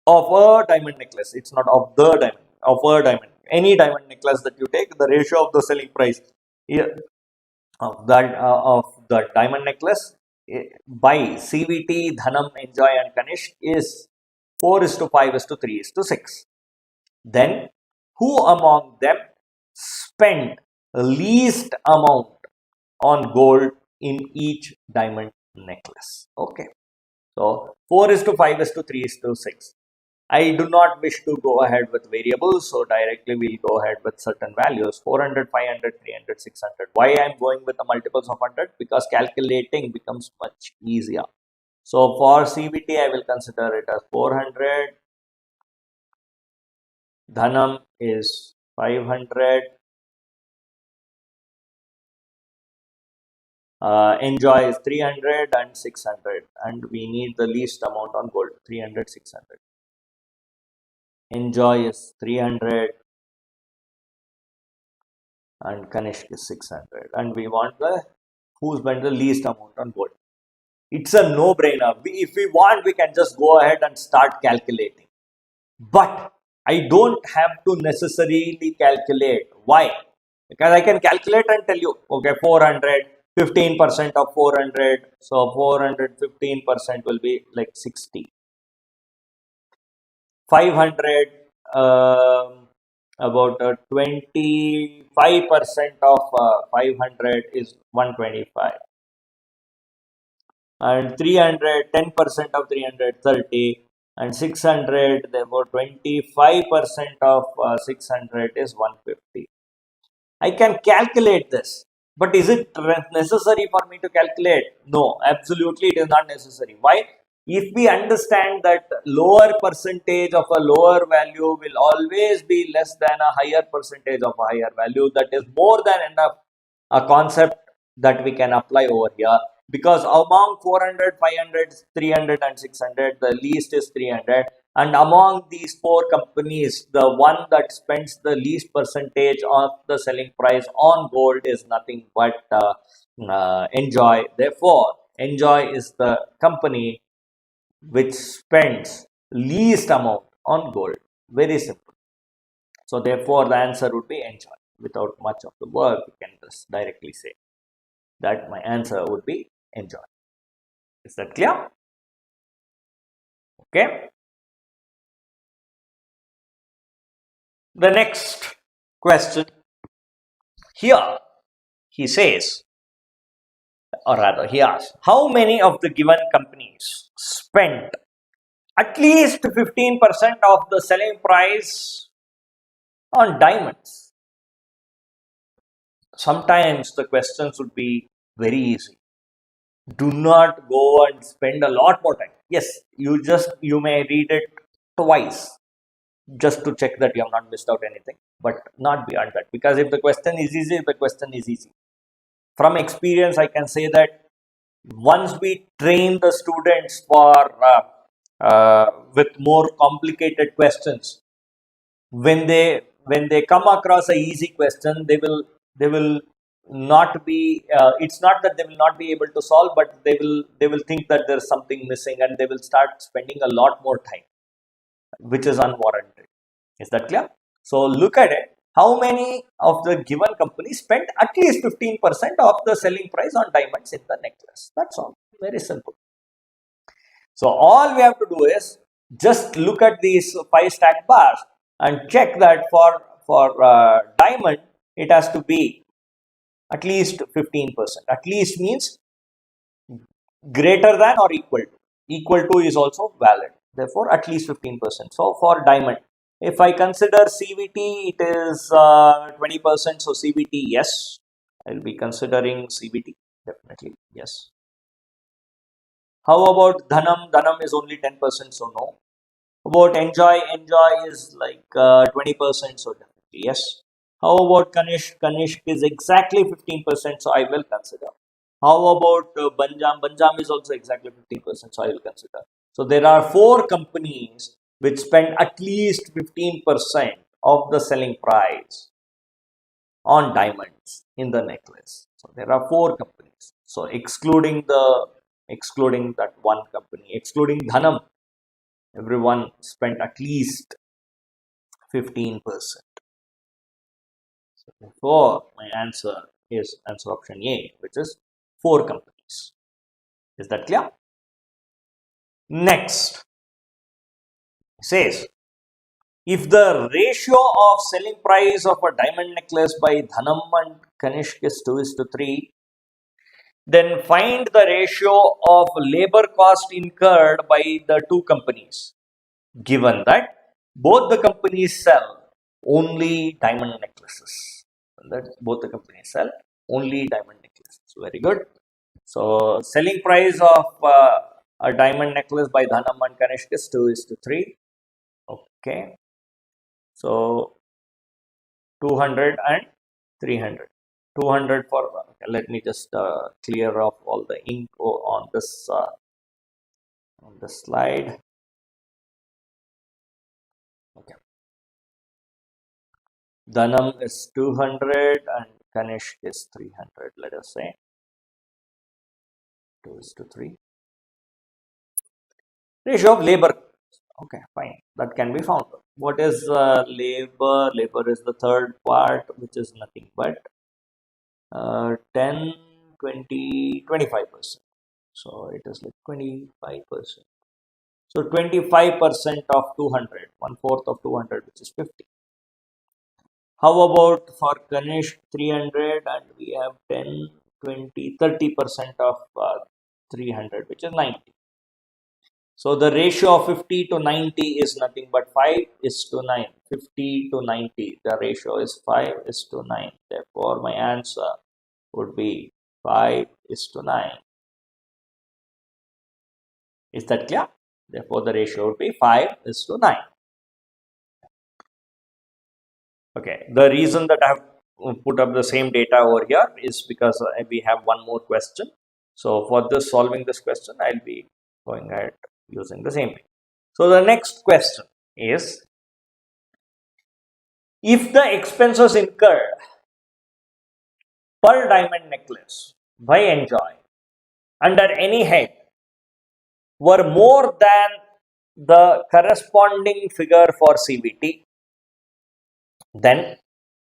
Of a diamond necklace. It's not of the diamond. Of a diamond. Any diamond necklace that you take, the ratio of the selling price here of the diamond necklace by CVT, Dhanam, Enjoy, and Kanishk is 4:5:3:6. Then, who among them spent least amount on gold in each diamond necklace? Okay. So 4:5:3:6. I do not wish to go ahead with variables, so directly we'll go ahead with certain values 400, 500, 300, 600. Why I am going with the multiples of 100? Because calculating becomes much easier. So for CVT, I will consider it as 400. Dhanam is 500. Enjoy is 300 and 600, and we need the least amount on gold, 300, 600. Enjoy is 300 and Kanishk is 600, and we want the who spent the least amount on gold. It's a no-brainer. If we want, we can just go ahead and start calculating. But I don't have to necessarily calculate. Why? Because I can calculate and tell you, okay, 400, 15% of 400. So 400, 15% will be like 60. 500, about 25% of 500 is 125, and 300, 10% of 330, and 600, therefore 25% of 600 is 150. I can calculate this, but is it necessary for me to calculate? No, absolutely it is not necessary. Why? If we understand that lower percentage of a lower value will always be less than a higher percentage of a higher value, that is more than enough a concept that we can apply over here, because among 400, 500, 300 and 600, the least is 300, and among these four companies, the one that spends the least percentage of the selling price on gold is nothing but Enjoy. Therefore, Enjoy is the company which spends least amount on gold. Very simple. So therefore, the answer would be Enjoy. Without much of the work, you can just directly say that my answer would be Enjoy. Is that clear? Okay. The next question here, he says, or rather he asks, how many of the given companies spent at least 15% of the selling price on diamonds? Sometimes the questions would be very easy. Do not go and spend a lot more time. Yes, you may read it twice just to check that you have not missed out anything, but not beyond that. Because if the question is easy, the question is easy. From experience, I can say that once we train the students for with more complicated questions, when they come across a easy question, they will not be. It's not that they will not be able to solve, but they will think that there's something missing, and they will start spending a lot more time, which is unwarranted. Is that clear? So look at it. How many of the given companies spent at least 15% of the selling price on diamonds in the necklace? That's all. Very simple. So all we have to do is just look at these 5 stack bars and check that for diamond it has to be at least 15%. At least means greater than or equal to. Equal to is also valid. Therefore, at least 15%. So for diamond, if I consider CVT, it is 20%. So CVT, yes, I'll be considering CVT. Definitely, yes. How about Dhanam? Dhanam is only 10%, so no. About Enjoy? Enjoy is like 20%, so definitely yes. How about Kanishk? Kanishk is exactly 15%, so I will consider. How about Banjam? Banjam is also exactly 15%, so I will consider. So there are 4 companies which spend at least 15% of the selling price on diamonds in the necklace. So there are 4 companies. So excluding that one company, excluding Dhanam, everyone spent at least 15%. So therefore, my answer is answer option A, which is 4 companies. Is that clear? Next, says, if the ratio of selling price of a diamond necklace by Dhanam and Kanishk is 2:3, then find the ratio of labor cost incurred by the 2 companies, given that both the companies sell only diamond necklaces. That both the companies sell only diamond necklaces. Very good. So selling price of a diamond necklace by Dhanam and Kanishk is 2:3. Okay. So 200 and 300. 200 for, okay, let me just clear off all the ink on this slide. Okay. Dhanam is 200 and Kanishk is 300. Let us say 2:3. Ratio of labor. Okay, fine. That can be found. What is labor? Labor is the third part, which is nothing but 10, 20, 25%. So it is like 25%. So 25% of 200, 1/4 of 200, which is 50. How about for Ganesh 300, and we have 10, 20, 30% of 300, which is 90. So the ratio of 50 to 90 is nothing but 5 is to 9. 50 to 90, the ratio is 5 is to 9. Therefore, my answer would be 5 is to 9. Is that clear? Therefore, the ratio would be 5 is to 9. Okay, the reason that I have put up the same data over here is because we have one more question. So for this, solving this question, I'll be going ahead using the same thing. So the next question is, if the expenses incurred per diamond necklace by Enjoy under any head were more than the corresponding figure for CVT, then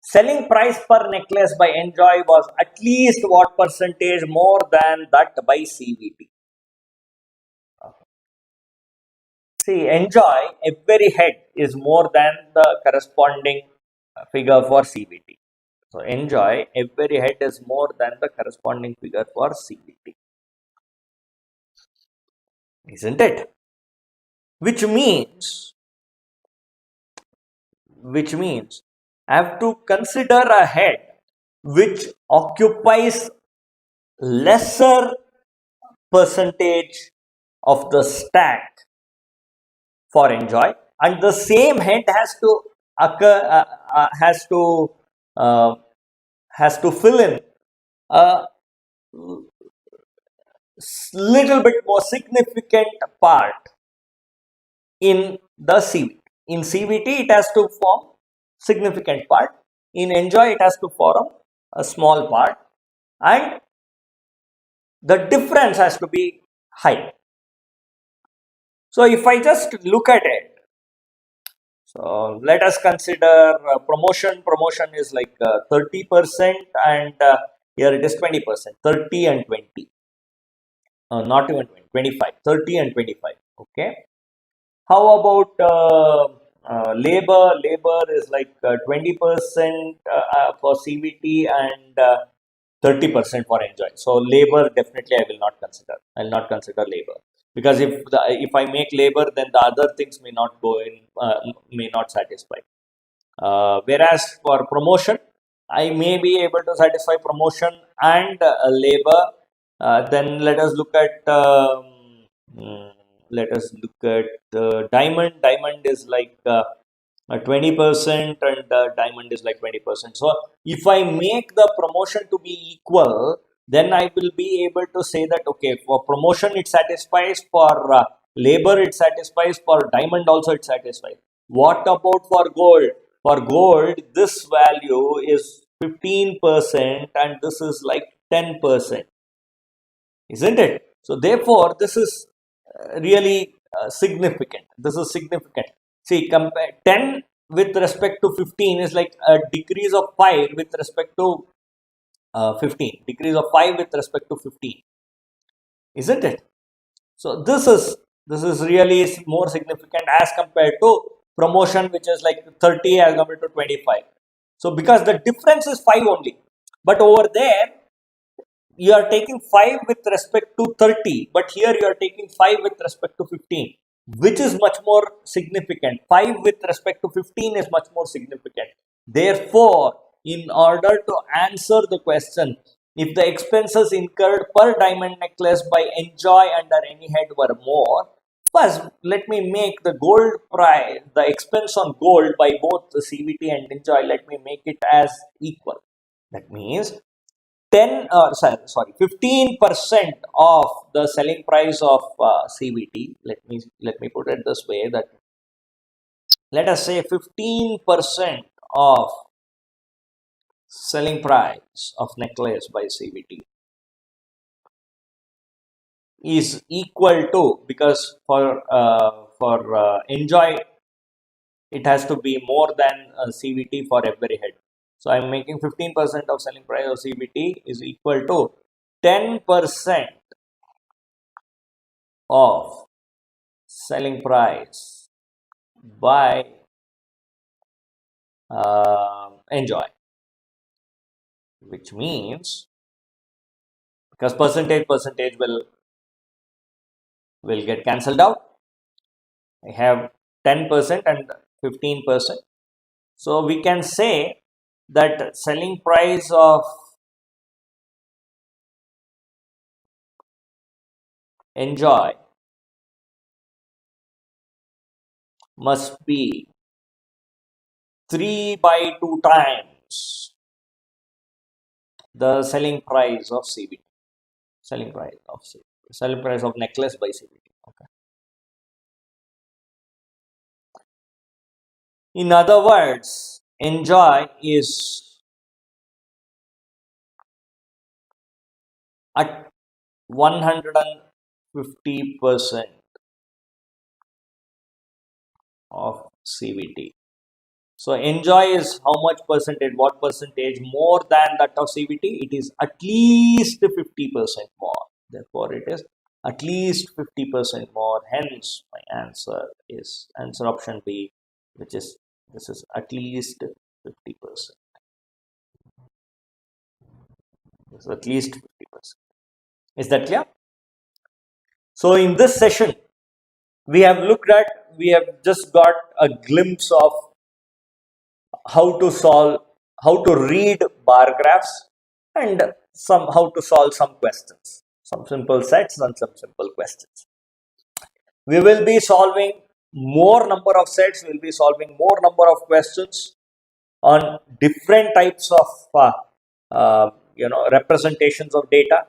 selling price per necklace by Enjoy was at least what percentage more than that by CVT? See, Enjoy, every head is more than the corresponding figure for CVT. So, Enjoy, every head is more than the corresponding figure for CVT. Isn't it? Which means I have to consider a head which occupies lesser percentage of the stack for Enjoy, and the same head has to occur, uh, has to fill in a little bit more significant part in the CVT. In CVT, it has to form significant part. In Enjoy, it has to form a small part, and the difference has to be high. So if I just look at it, so let us consider promotion. Promotion is like 30%, and here it is 20%, 30 and 20. Not even 20, 25, 30 and 25. Okay. How about labor? Labor is like 20% for CVT and 30% for Enjoy. So labor, definitely I will not consider. I will not consider labor, because if I make labor, then the other things may not go in, may not satisfy. Whereas for promotion, I may be able to satisfy promotion and labor. Then let us look at mm, diamond. Diamond is like 20%, and diamond is like 20%. So if I make the promotion to be equal, then I will be able to say that, okay, for promotion it satisfies, for labor it satisfies, for diamond also it satisfies. What about for gold? For gold, this value is 15% and this is like 10%, isn't it? So therefore, this is really significant. This is significant. See, compare 10 with respect to 15 is like a decrease of 5 with respect to 15. Decrease of 5 with respect to 15, isn't it? So this is really more significant as compared to promotion, which is like 30 as compared to 25. So because the difference is 5 only, but over there you are taking 5 with respect to 30, but here you are taking 5 with respect to 15, which is much more significant. 5 with respect to 15 is much more significant. Therefore, in order to answer the question, if the expenses incurred per diamond necklace by Enjoy under any head were more, first let me make the gold price, the expense on gold by both the CVT and Enjoy, let me make it as equal. That means 10 or sorry 15% of the selling price of CVT. Let me put it this way, that let us say 15% of selling price of necklace by CVT is equal to, because for Enjoy it has to be more than CVT for every head. So I'm making 15% of selling price of CVT is equal to 10% of selling price by enjoy, which means because percentage will get cancelled out. I have 10% and 15%. So we can say that selling price of enjoy must be 3 by 2 times the selling price of CBT. Selling price of CBT. Selling price of necklace by CBT. Okay. In other words, enjoy is at 150% of CBT. So enjoy is how much percentage, what percentage more than that of CBT? It is at least 50% more. Therefore, it is at least 50% more. Hence, my answer option B, which is this is at least 50%. This is at least 50%. Is that clear? So in this session, we have just got a glimpse of how to read bar graphs and how to solve some questions, some simple sets and some simple questions. We will be solving more number of sets, we will be solving more number of questions on different types of representations of data,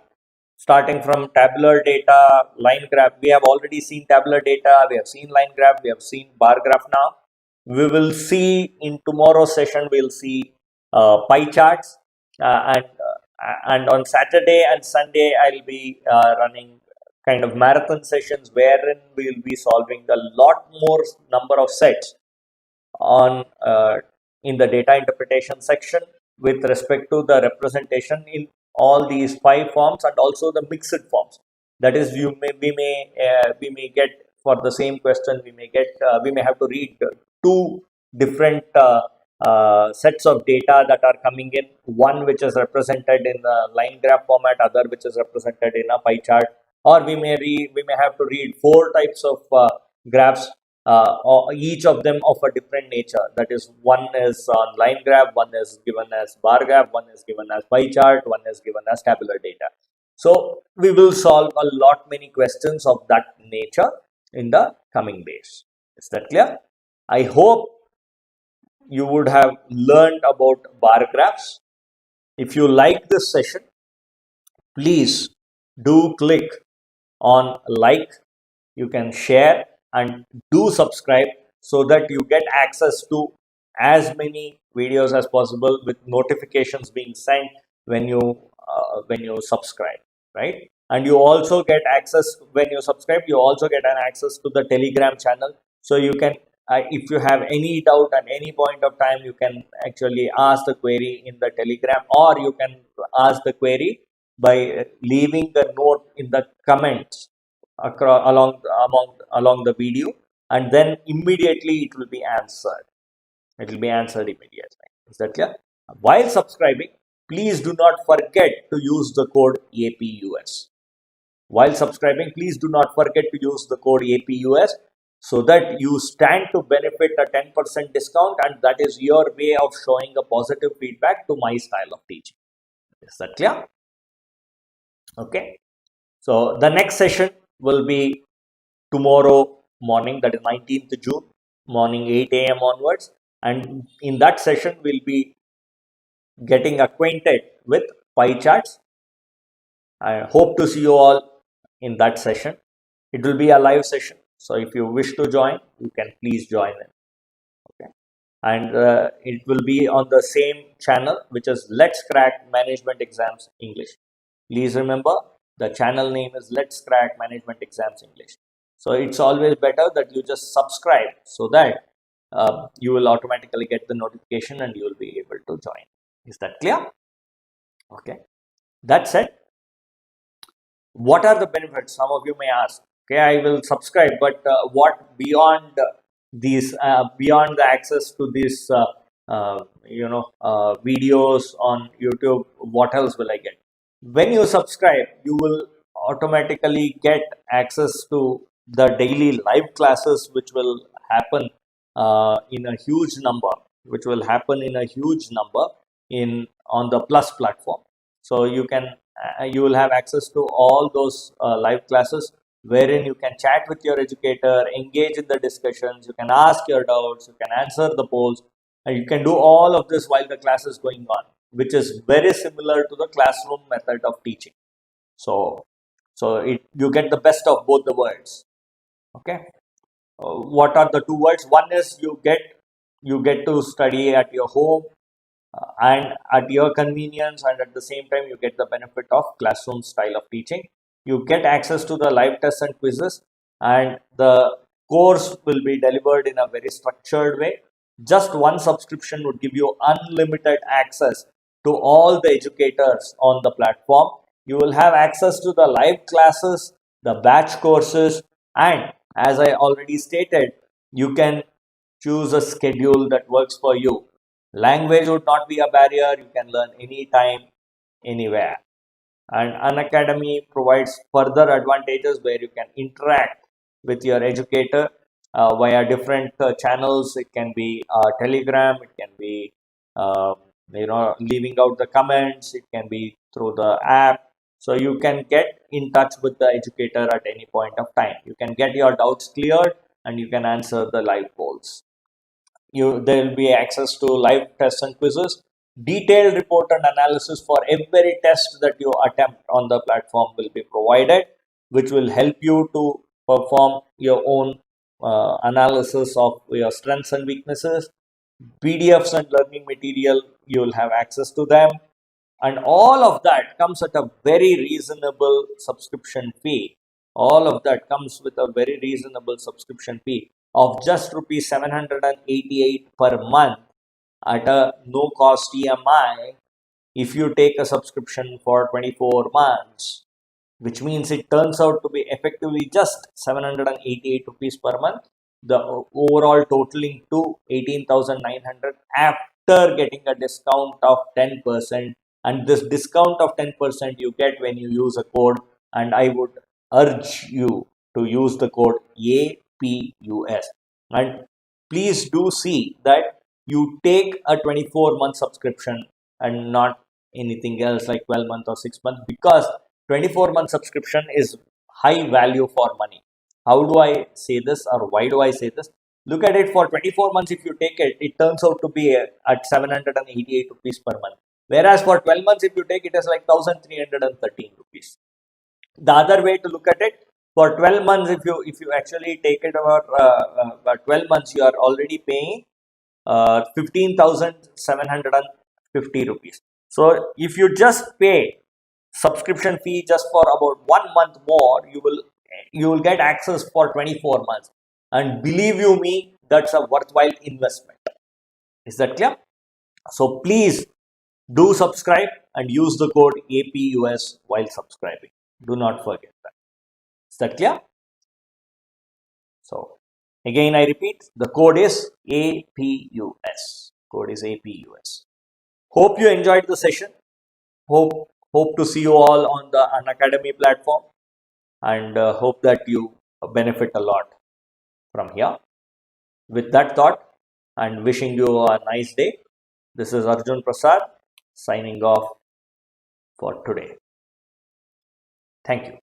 starting from tabular data, line graph. We have already seen tabular data, we have seen line graph, we have seen bar graph. Now we will see in tomorrow's session, we'll see pie charts, and on Saturday and Sunday I'll be running kind of marathon sessions wherein we'll be solving a lot more number of sets on in the data interpretation section with respect to the representation in all these 5 forms and also the mixed forms. That is, we may get for the same question, we may have to read 2 different sets of data that are coming in, one which is represented in a line graph format, other which is represented in a pie chart, or we may have to read 4 types of graphs, each of them of a different nature. That is, one is on line graph, one is given as bar graph, one is given as pie chart, one is given as tabular data. So we will solve a lot many questions of that nature in the coming days. Is that clear? I hope you would have learned about bar graphs. If you like this session, please do click on like, you can share and do subscribe so that you get access to as many videos as possible with notifications being sent when you subscribe, right? And you also get access, when you subscribe, you also get an access to the Telegram channel. So you can, if you have any doubt at any point of time, you can actually ask the query in the Telegram, or you can ask the query by leaving the note in the comments across along the video, and then immediately it will be answered. It will be answered immediately. Is that clear? While subscribing, please do not forget to use the code APUS. While subscribing, please do not forget to use the code APUS so that you stand to benefit a 10% discount, and that is your way of showing a positive feedback to my style of teaching. Is that clear? Okay. So the next session will be tomorrow morning, that is 19th June, morning 8 a.m. onwards. And in that session, we'll be getting acquainted with pie charts. I hope to see you all in that session. It will be a live session. So if you wish to join, you can please join in. Okay. And it will be on the same channel, which is Let's Crack Management Exams English. Please remember, the channel name is Let's Crack Management Exams English. So it's always better that you just subscribe so that you will automatically get the notification and you will be able to join. Is that clear? Okay. That said, what are the benefits? Some of you may ask, Okay, I will subscribe, but what beyond these, beyond the access to these, videos on YouTube, what else will I get? When you subscribe, you will automatically get access to the daily live classes, which will happen in a huge number, in on the Plus platform. So you will have access to all those live classes, wherein you can chat with your educator, engage in the discussions, you can ask your doubts, you can answer the polls, and you can do all of this while the class is going on, which is very similar to the classroom method of teaching. So, you get the best of both the worlds. Okay, what are the two worlds? One is you get to study at your home and at your convenience, and at the same time you get the benefit of classroom style of teaching. You get access to the live tests and quizzes, and the course will be delivered in a very structured way. Just one subscription would give you unlimited access to all the educators on the platform. You will have access to the live classes, the batch courses, and as I already stated, you can choose a schedule that works for you. Language would not be a barrier. You can learn anytime, anywhere. And Unacademy provides further advantages where you can interact with your educator via different channels. It can be Telegram, it can be leaving out the comments, it can be through the app. So you can get in touch with the educator at any point of time. You can get your doubts cleared and you can answer the live polls. There will be access to live tests and quizzes. Detailed report and analysis for every test that you attempt on the platform will be provided, which will help you to perform your own analysis of your strengths and weaknesses. PDFs and learning material, you will have access to them, and all of that comes at a very reasonable subscription fee. All of that comes with a very reasonable subscription fee of just rupees 788 per month at a no cost EMI if you take a subscription for 24 months, which means it turns out to be effectively just 788 rupees per month, the overall totaling to 18,900 after getting a discount of 10%. And this discount of 10% you get when you use a code, and I would urge you to use the code APUS. And please do see that you take a 24-month subscription and not anything else like 12 month or 6 months, because 24-month subscription is high value for money. How do I say this, or why do I say this? Look at it, for 24 months, if you take it, it turns out to be at 788 rupees per month. Whereas for 12 months, if you take it, is like 1,313 rupees. The other way to look at it, for 12 months, if you actually take it about 12 months, you are already paying 15,750 rupees. So if you just pay subscription fee just for about 1 month more, you will get access for 24 months, and believe you me, that's a worthwhile investment. Is that clear? So please do subscribe and use the code APUS while subscribing. Do not forget that. Is that clear? So again, I repeat, the code is APUS. Code is APUS. Hope you enjoyed the session. Hope to see you all on the Unacademy platform, and hope that you benefit a lot from here. With that thought, and wishing you a nice day, this is Arjun Prasad signing off for today. Thank you.